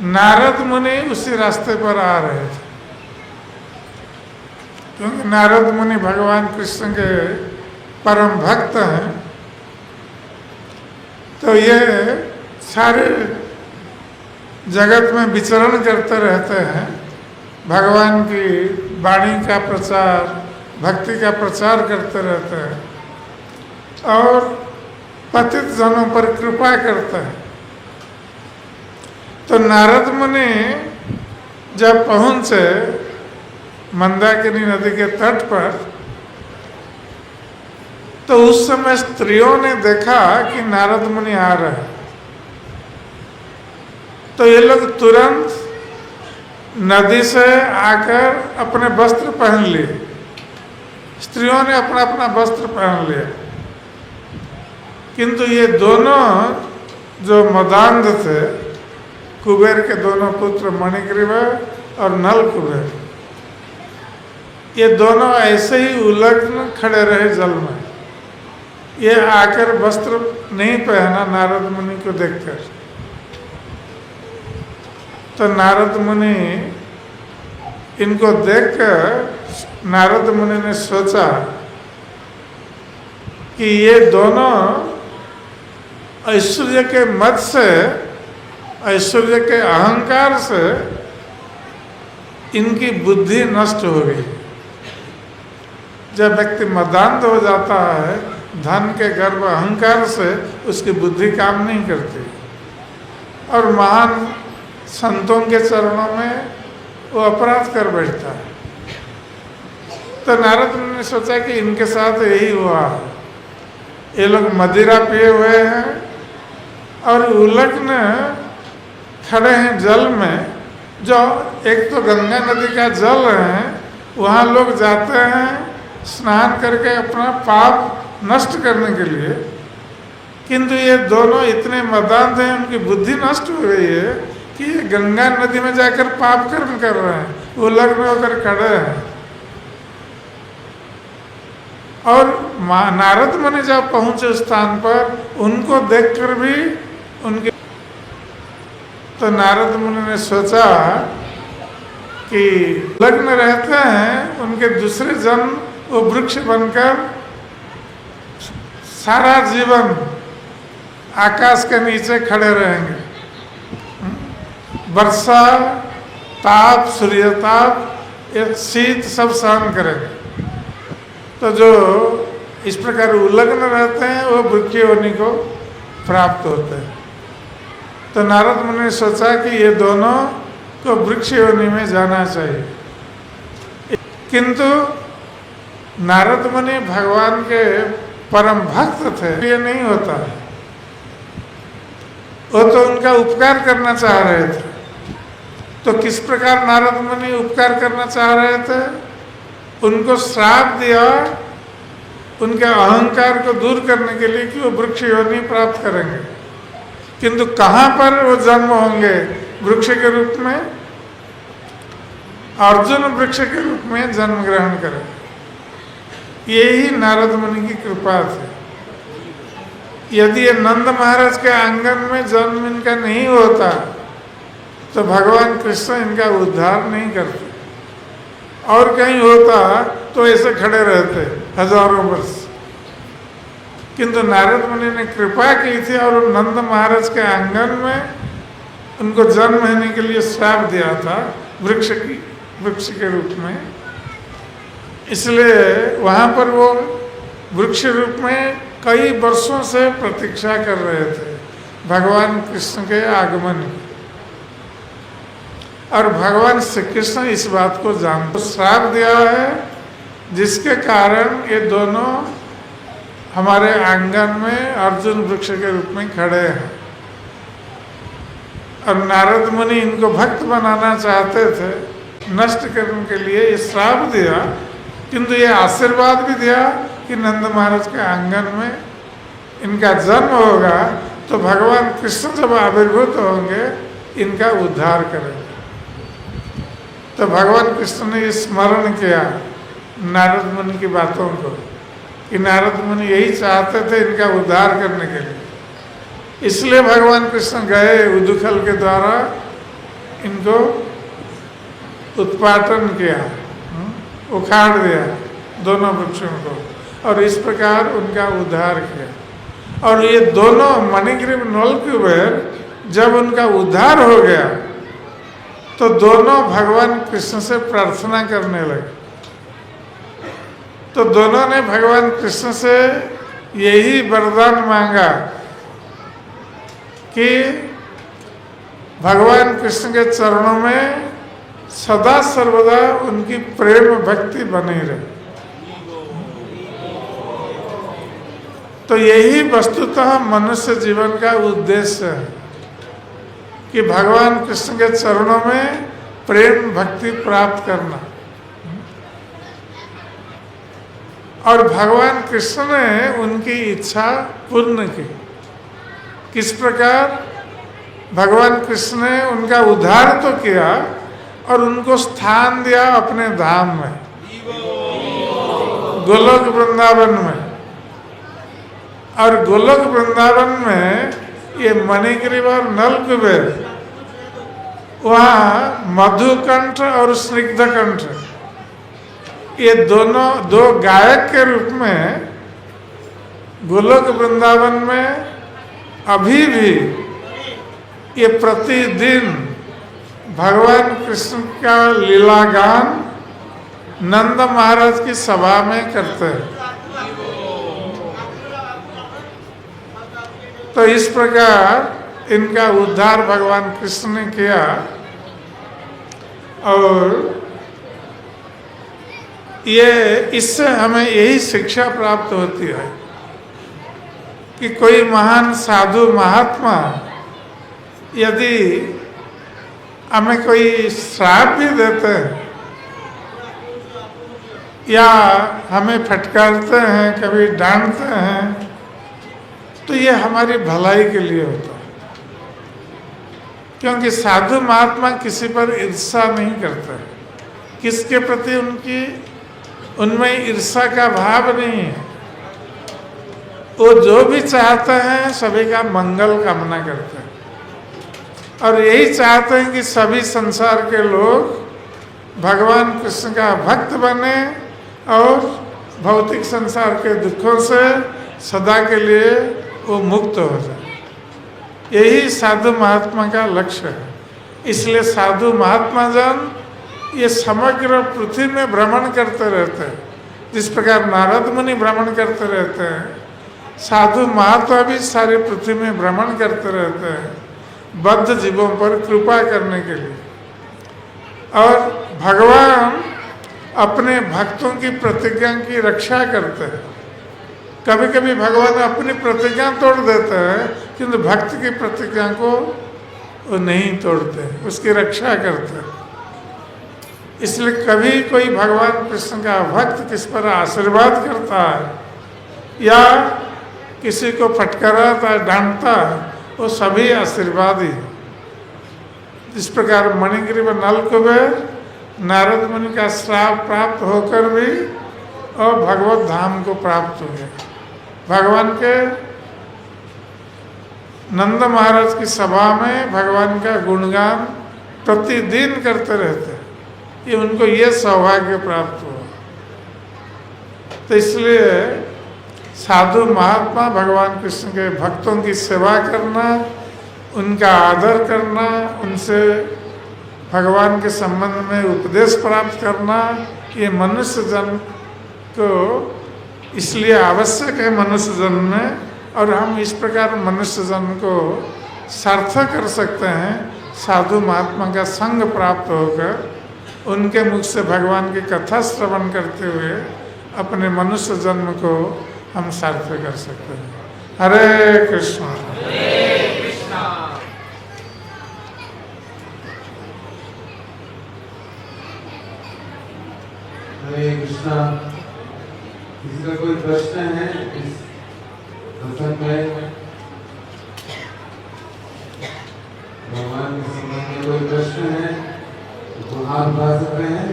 नारद मुनि उसी रास्ते पर आ रहे थे, क्योंकि नारद मुनि भगवान कृष्ण के परम भक्त हैं। तो ये सारे जगत में विचरण करते रहते हैं, भगवान की वाणी का प्रचार, भक्ति का प्रचार करते रहते हैं और पतित जनों पर कृपा करते हैं। तो नारद मुनि जब पहुंचे मंदाकिनी नदी के तट पर, तो उस समय स्त्रियों ने देखा कि नारद मुनि आ रहे हैं। तो ये लोग तुरंत नदी से आकर अपने वस्त्र पहन लिए, स्त्रियों ने अपना अपना वस्त्र पहन लिया। किंतु ये दोनों जो मदान्ध थे, कुबेर के दोनों पुत्र मणिग्रीव और नल कुबेर, ये दोनों ऐसे ही उलग्न खड़े रहे जल में। ये आकर वस्त्र नहीं पहना नारद मुनि को देखकर। तो नारद मुनि इनको देखकर नारद मुनि ने सोचा कि ये दोनों ऐश्वर्य के मद से, ऐश्वर्य के अहंकार से इनकी बुद्धि नष्ट हो गई। जब व्यक्ति मदान्ध हो जाता है धन के गर्व अहंकार से, उसकी बुद्धि काम नहीं करती और महान संतों के चरणों में वो अपराध कर बैठता है। तो नारद मुनि ने सोचा कि इनके साथ यही हुआ है, ये लोग मदिरा पिए हुए हैं और उलग्न खड़े हैं जल में। जो एक तो गंगा नदी का जल है, वहाँ लोग जाते हैं स्नान करके अपना पाप नष्ट करने के लिए, किंतु ये दोनों इतने मदान्ध हैं, उनकी बुद्धि नष्ट हो गई है कि ये गंगा नदी में जाकर पाप कर्म कर रहे हैं, वो लग्न होकर खड़े हैं। और नारद मुनि जब पहुंचे स्थान पर, उनको देखकर भी उनके, तो नारद मुनि ने सोचा कि लग्न रहते हैं, उनके दूसरे जन्म वो वृक्ष बनकर सारा जीवन आकाश के नीचे खड़े रहेंगे, वर्षा, ताप, सूर्यताप, ये शीत सब सहन करेंगे। तो जो इस प्रकार उलग्न रहते हैं वो वृक्ष योनि को प्राप्त होते हैं। तो नारद मुनि ने सोचा कि ये दोनों को वृक्ष योनि में जाना चाहिए। किंतु नारद मुनि भगवान के परम भक्त थे, ये नहीं होता है। वो तो उनका उपकार करना चाह रहे थे। तो किस प्रकार नारद मुनि उपकार करना चाह रहे थे? उनको श्राप दिया उनके अहंकार को दूर करने के लिए कि वो वृक्ष योनि प्राप्त करेंगे। किंतु कहाँ पर वो जन्म होंगे? वृक्ष के रूप में, अर्जुन वृक्ष के रूप में जन्म ग्रहण करेंगे। यही नारद मुनि की कृपा थी। यदि ये नंद महाराज के आंगन में जन्म इनका नहीं होता तो भगवान कृष्ण इनका उद्धार नहीं करते, और कहीं होता तो ऐसे खड़े रहते हजारों वर्ष। किंतु नारद मुनि ने कृपा की थी और नंद महाराज के आंगन में उनको जन्म होने के लिए श्राप दिया था वृक्ष के रूप में। इसलिए वहाँ पर वो वृक्ष रूप में कई वर्षों से प्रतीक्षा कर रहे थे भगवान कृष्ण के आगमन की। और भगवान श्री कृष्ण इस बात को जानते श्राप दिया है, जिसके कारण ये दोनों हमारे आंगन में अर्जुन वृक्ष के रूप में खड़े हैं। और नारद मुनि इनको भक्त बनाना चाहते थे, नष्ट करने के लिए ये श्राप दिया, किंतु ये आशीर्वाद भी दिया कि नंद महाराज के आंगन में इनका जन्म होगा तो भगवान कृष्ण जब आविर्भूत होंगे इनका उद्धार करेंगे। तो भगवान कृष्ण ने स्मरण किया नारद मुनि की बातों को कि नारद मुनि यही चाहते थे इनका उद्धार करने के लिए, इसलिए भगवान कृष्ण गए उदुखल के द्वारा इनको उत्पाटन किया, उखाड़ दिया दोनों वृक्षों को, और इस प्रकार उनका उद्धार किया। और ये दोनों मणिग्रीव नलकुबेर जब उनका उद्धार हो गया तो दोनों भगवान कृष्ण से प्रार्थना करने लगे। तो दोनों ने भगवान कृष्ण से यही वरदान मांगा कि भगवान कृष्ण के चरणों में सदा सर्वदा उनकी प्रेम भक्ति बनी रहे। तो यही वस्तुतः मनुष्य जीवन का उद्देश्य है कि भगवान कृष्ण के चरणों में प्रेम भक्ति प्राप्त करना। और भगवान कृष्ण ने उनकी इच्छा पूर्ण की। किस प्रकार? भगवान कृष्ण ने उनका उद्धार तो किया और उनको स्थान दिया अपने धाम में, गोलोक वृंदावन में। और गोलोक वृंदावन में ये मणिग्रीव और नलकुबेर, वहाँ मधुकंठ और स्निग्धकंठ, ये दोनों दो गायक के रूप में गोलोक वृंदावन में अभी भी ये प्रतिदिन भगवान कृष्ण का लीला गान नंद महाराज की सभा में करते हैं। तो इस प्रकार इनका उद्धार भगवान कृष्ण ने किया। और ये इससे हमें यही शिक्षा प्राप्त होती है कि कोई महान साधु महात्मा यदि हमें कोई श्राप भी देते हैं या हमें फटकारते हैं, कभी डांटते हैं, तो ये हमारी भलाई के लिए होता है। क्योंकि साधु महात्मा किसी पर ईर्ष्या नहीं करते, किसके प्रति उनमें ईर्ष्या का भाव नहीं है। वो जो भी चाहते हैं सभी का मंगल कामना करते हैं और यही चाहते हैं कि सभी संसार के लोग भगवान कृष्ण का भक्त बने और भौतिक संसार के दुखों से सदा के लिए वो मुक्त हो जाए। यही साधु महात्मा का लक्ष्य है। इसलिए साधु महात्मा जन ये समग्र पृथ्वी में भ्रमण करते रहते हैं। जिस प्रकार नारद मुनि भ्रमण करते रहते हैं, साधु महात्मा भी सारी पृथ्वी में भ्रमण करते रहते हैं बद्ध जीवों पर कृपा करने के लिए। और भगवान अपने भक्तों की प्रतिज्ञा की रक्षा करते हैं। कभी कभी भगवान अपनी प्रतिज्ञा तोड़ देते हैं, किंतु भक्त की प्रतिज्ञा को वो नहीं तोड़ते, उसकी रक्षा करते हैं। इसलिए कभी कोई भगवान कृष्ण का भक्त किस पर आशीर्वाद करता है या किसी को फटकाराता है, डांटता है, वो सभी आशीर्वाद ही। जिस प्रकार मणिग्रीव नलकुबेर नारद मुनि का श्राप प्राप्त होकर भी और भगवत धाम को प्राप्त हुए। भगवान के नंद महाराज की सभा में भगवान का गुणगान प्रतिदिन करते रहते हैं। ये उनको ये सौभाग्य प्राप्त हुआ। तो इसलिए साधु महात्मा भगवान कृष्ण के भक्तों की सेवा करना, उनका आदर करना, उनसे भगवान के संबंध में उपदेश प्राप्त करना, ये मनुष्य जन को इसलिए आवश्यक है मनुष्य जन्म में। और हम इस प्रकार मनुष्य जन्म को सार्थक कर सकते हैं साधु महात्मा का संग प्राप्त होकर उनके मुख से भगवान की कथा श्रवण करते हुए अपने मनुष्य जन्म को हम सार्थक कर सकते हैं। हरे कृष्ण। हरे कृष्णा। किसी का कोई प्रश्न है इस प्रसंग में? भगवान के संबंध में कोई प्रश्न है तो हाथ उठा सकते हैं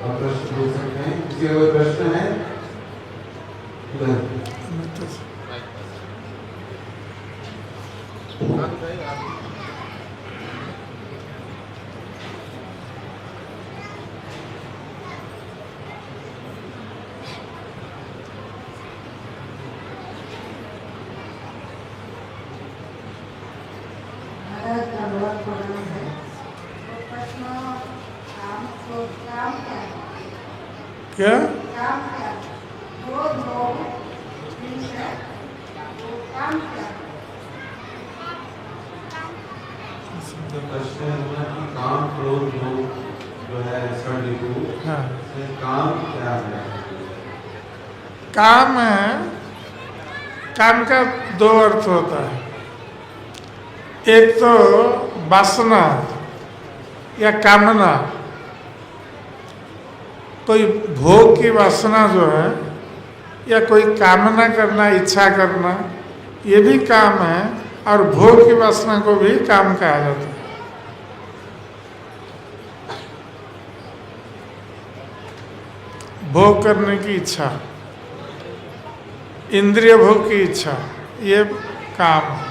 और प्रश्न पूछ सकते हैं। किसी का कोई प्रश्न है? क्या प्रश्न है कि काम क्रोध लोभ जो है हाँ। काम क्या है? काम है, काम का दो अर्थ होता है। एक तो वासना या कामना, कोई भोग की वासना जो है या कोई कामना करना, इच्छा करना, ये भी काम है। और भोग की वासना को भी काम कहा जाता है। भोग करने की इच्छा, इंद्रिय भोग की इच्छा, ये काम है।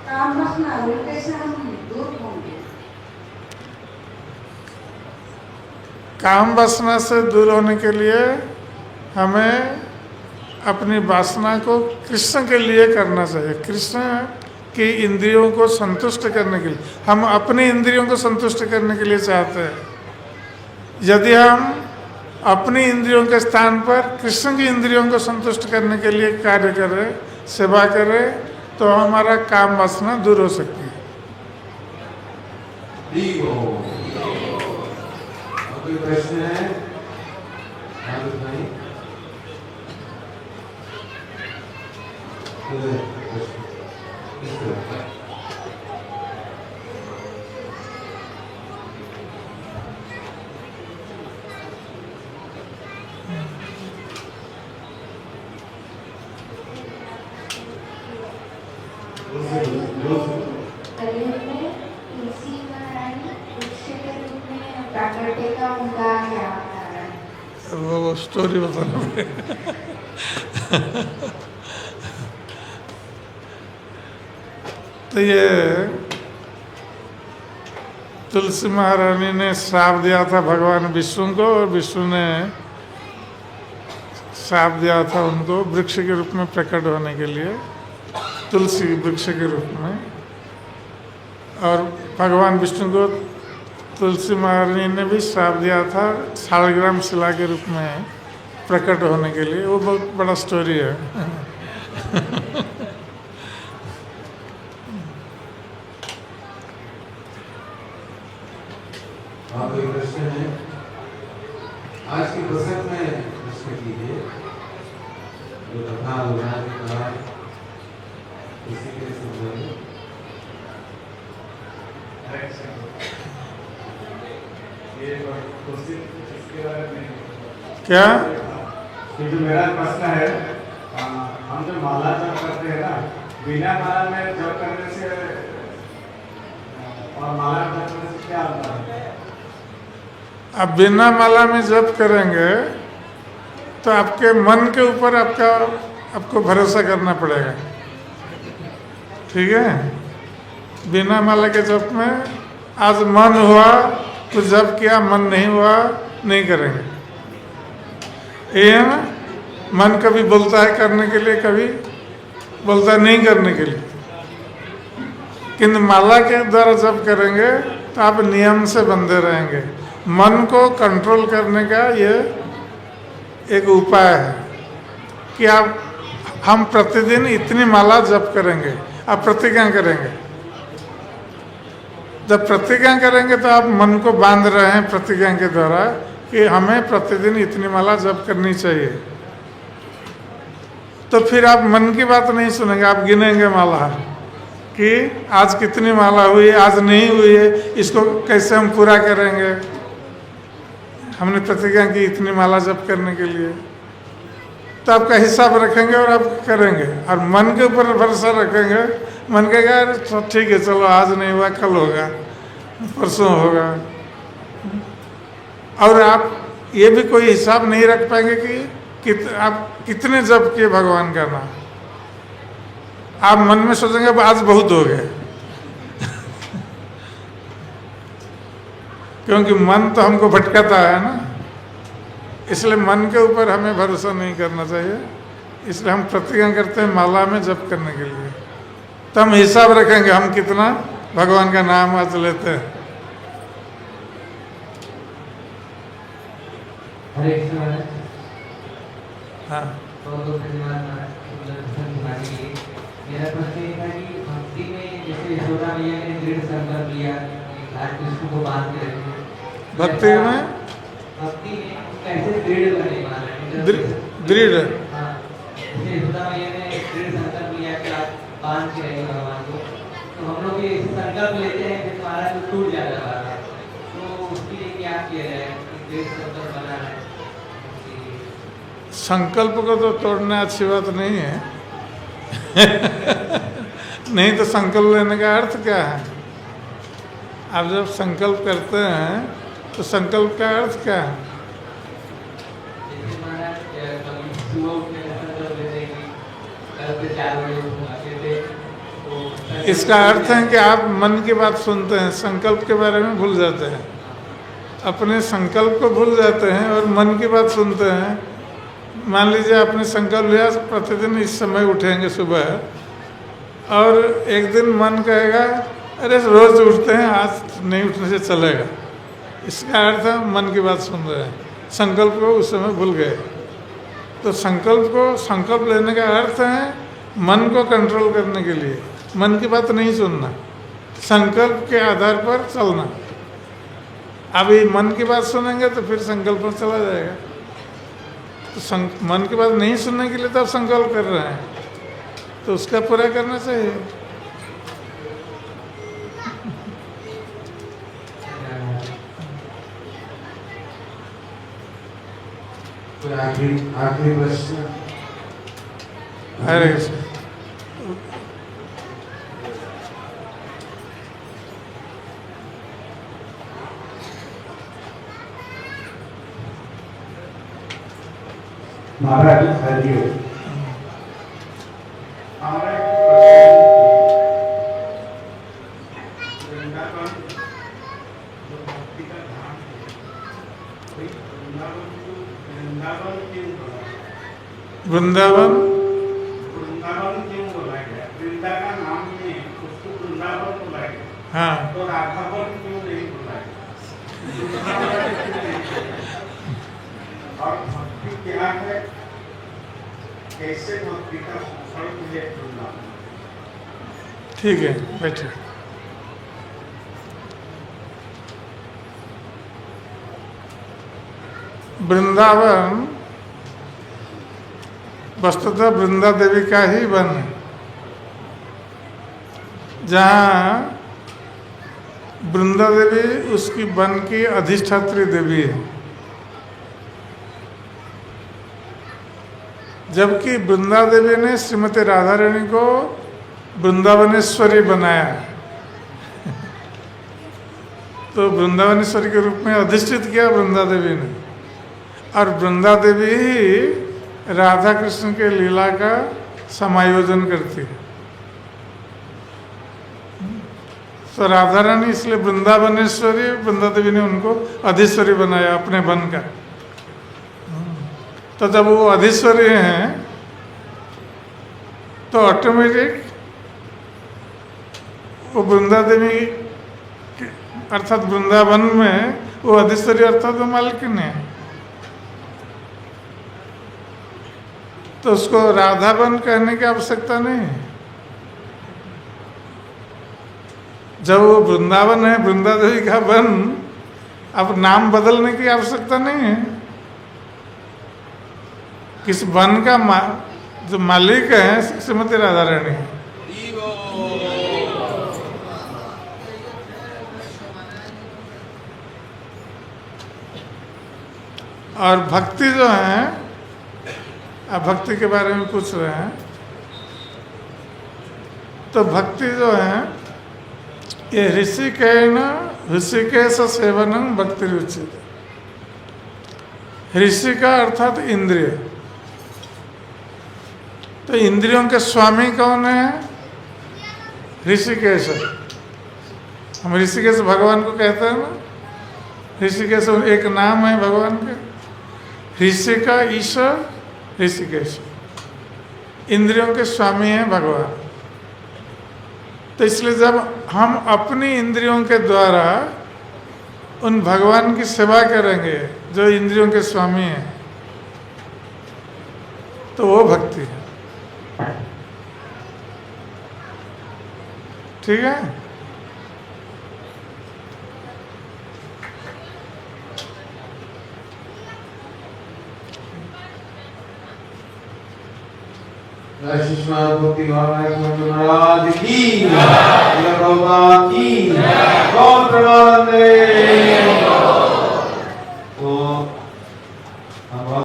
काम वासना कैसे हम दूर होंगे? काम वासना से दूर होने के लिए हमें अपनी वासना को कृष्ण के लिए करना चाहिए। कृष्ण की इंद्रियों को संतुष्ट करने के लिए, हम अपनी इंद्रियों को संतुष्ट करने के लिए चाहते हैं। यदि हम अपनी इंद्रियों के स्थान पर कृष्ण की इंद्रियों को संतुष्ट करने के लिए कार्य करें, सेवा करें, तो हमारा काम वासना दूर हो सकती है। कोई प्रश्न है? वो स्टोरी बताना पड़ेगा। तो ये तुलसी महारानी ने श्राप दिया था भगवान विष्णु को, और विष्णु ने श्राप दिया था उनको वृक्ष के रूप में प्रकट होने के लिए, तुलसी वृक्ष के रूप में। और भगवान विष्णु को तुलसी महारानी ने भी श्राप दिया था शालग्राम शिला के रूप में प्रकट होने के लिए। वो बहुत बड़ा स्टोरी है। आप कोई प्रश्न है? आज के प्रसंग में प्रश्न कीजिए। जो कथा कहा इसी के संबंध क्या ये जो मेरा प्रश्न है, हम जो माला जप करते हैं ना, बिना माला में जप करने से और माला जप करने से क्या अंतर है? आप बिना माला में जप करेंगे तो आपके मन के ऊपर आपको भरोसा करना पड़ेगा। ठीक है? बिना माला के जप में आज मन हुआ तो जप किया, मन नहीं हुआ नहीं करेंगे। ये है ना, मन कभी बोलता है करने के लिए, कभी बोलता है नहीं करने के लिए। किंतु माला के द्वारा जप करेंगे तो आप नियम से बंधे रहेंगे। मन को कंट्रोल करने का ये एक उपाय है कि आप हम प्रतिदिन इतनी माला जप करेंगे, आप प्रतिज्ञा करेंगे। जब प्रतिज्ञा करेंगे तो आप मन को बांध रहे हैं प्रतिज्ञा के द्वारा कि हमें प्रतिदिन इतनी माला जप करनी चाहिए। तो फिर आप मन की बात नहीं सुनेंगे, आप गिनेंगे माला कि आज कितनी माला हुई, आज नहीं हुई है, इसको कैसे हम पूरा करेंगे। हमने प्रतिज्ञा की इतनी माला जप करने के लिए, तो आपका हिसाब रखेंगे और आप करेंगे। और मन के ऊपर भरोसा रखेंगे, मन कहेगा अरे तो ठीक है, चलो आज नहीं हुआ कल होगा, परसों होगा। और आप ये भी कोई हिसाब नहीं रख पाएंगे कि आप कितने जप किए भगवान का नाम। आप मन में सोचेंगे आज बहुत हो गए क्योंकि मन तो हमको भटकाता है ना, इसलिए मन के ऊपर हमें भरोसा नहीं करना चाहिए। इसलिए हम प्रतिज्ञा करते हैं माला में जप करने के लिए, तो हम हिसाब रखेंगे हम कितना भगवान का नाम आज लेते हैं। हरे कृष्ण महाराज। हाँ, बहुत धन्यवाद महाराज सुनाने के लिए। मेरा प्रश्न ये था कि भक्ति में जैसे यशोदा मैया ने दृढ़ संकल्प लिया आज कृष्ण को बांध के रखें, भक्ति में कैसे दृढ़ बने महाराज? दृढ़ हाँ, जैसे यशोदा मैया ने दृढ़ संकल्प लिया कि आप बांध के रहेंगे भगवान को, तो हम लोग ये संकल्प लेते हैं फिर महाराज को टूट जाता है, तो उसके लिए क्या किया जाए? दृढ़ संकल्प बनाना है। संकल्प को तो तोड़ना अच्छी बात नहीं है नहीं तो संकल्प लेने का अर्थ क्या है? आप जब संकल्प करते हैं तो संकल्प का अर्थ क्या है? जैसे महाराज कभी सुबह उठने का संकल्प लेते हैं कि कल से 4 बजे उठूंगा, तो इसका अर्थ है कि आप मन की बात सुनते हैं, संकल्प के बारे में भूल जाते हैं, अपने संकल्प को भूल जाते हैं और मन की बात सुनते हैं। मान लीजिए आपने संकल्प लिया प्रतिदिन इस समय उठेंगे सुबह, और एक दिन मन कहेगा अरे रोज उठते हैं, आज नहीं उठने से चलेगा। इसका अर्थ है मन की बात सुन रहे हैं, संकल्प को उस समय भूल गए। तो संकल्प लेने का अर्थ है मन को कंट्रोल करने के लिए मन की बात नहीं सुनना, संकल्प के आधार पर चलना। अभी मन की बात सुनेंगे तो फिर संकल्प पर चला जाएगा। तो मन की बात नहीं सुनने के लिए तो आप संकल्प कर रहे हैं, तो उसका पूरा करना चाहिए। कोई आखिरी प्रश्न? हरे कृष्ण। महाराज हरिओम। हमारा वृंदावन जो भक्ति का धाम है, वही वृंदावन को वृंदावन क्यों बोला? वृंदावन क्यों बोला गया? वृंदा का नाम में उसको वृंदावन बोला गया। हाँ, तो राधावन क्यों नहीं बोला गया? और भक्ति क्या है, कैसे भक्ति का फल मुझे ढूंढना? ठीक है, बैठिए। वृंदावन वस्तुतः वृंदा देवी का ही वन है, जहाँ वृंदा देवी उसकी वन की अधिष्ठात्री देवी है, जबकि वृंदा देवी ने श्रीमती राधा रानी को वृंदावनेश्वरी बनाया तो वृंदावनेश्वरी के रूप में अधिष्ठित किया वृंदा देवी ने। और वृंदा देवी ही राधा कृष्ण के लीला का समायोजन करती है। तो राधा रानी इसलिए वृंदावनेश्वरी, वृंदा देवी ने उनको अधीश्वरी बनाया अपने वन का। तो जब वो अधीश्वरी हैं तो ऑटोमेटिक वो वृंदा देवी अर्थात वृंदावन में वो अधीश्वरी अर्थात वो मालकिन है। तो उसको राधा बन कहने की आवश्यकता नहीं है। जब वो वृंदावन है, वृंदा देवी का वन, अब नाम बदलने की आवश्यकता नहीं है। किस वन का जो मालिक है श्रीमती राधा रानी है। और भक्ति जो है, आप भक्ति के बारे में पूछ रहे हैं, तो भक्ति जो है ये ऋषिकेश सेवनम भक्ति रुचित। ऋषि का अर्थात इंद्रिय। तो इंद्रियों के स्वामी कौन है? ऋषिकेश। हम ऋषिकेश भगवान को कहते हैं ना, ऋषिकेश एक नाम है भगवान के। ऋषि का ईश्वर ऋषिकेश, इंद्रियों के स्वामी हैं भगवान। तो इसलिए जब हम अपनी इंद्रियों के द्वारा उन भगवान की सेवा करेंगे जो इंद्रियों के स्वामी हैं, तो वो भक्ति है। ठीक है। जय श्री कृष्ण भक्ति महाराज की जय, प्रभुपाद की जय, गौर प्रेमानंदे।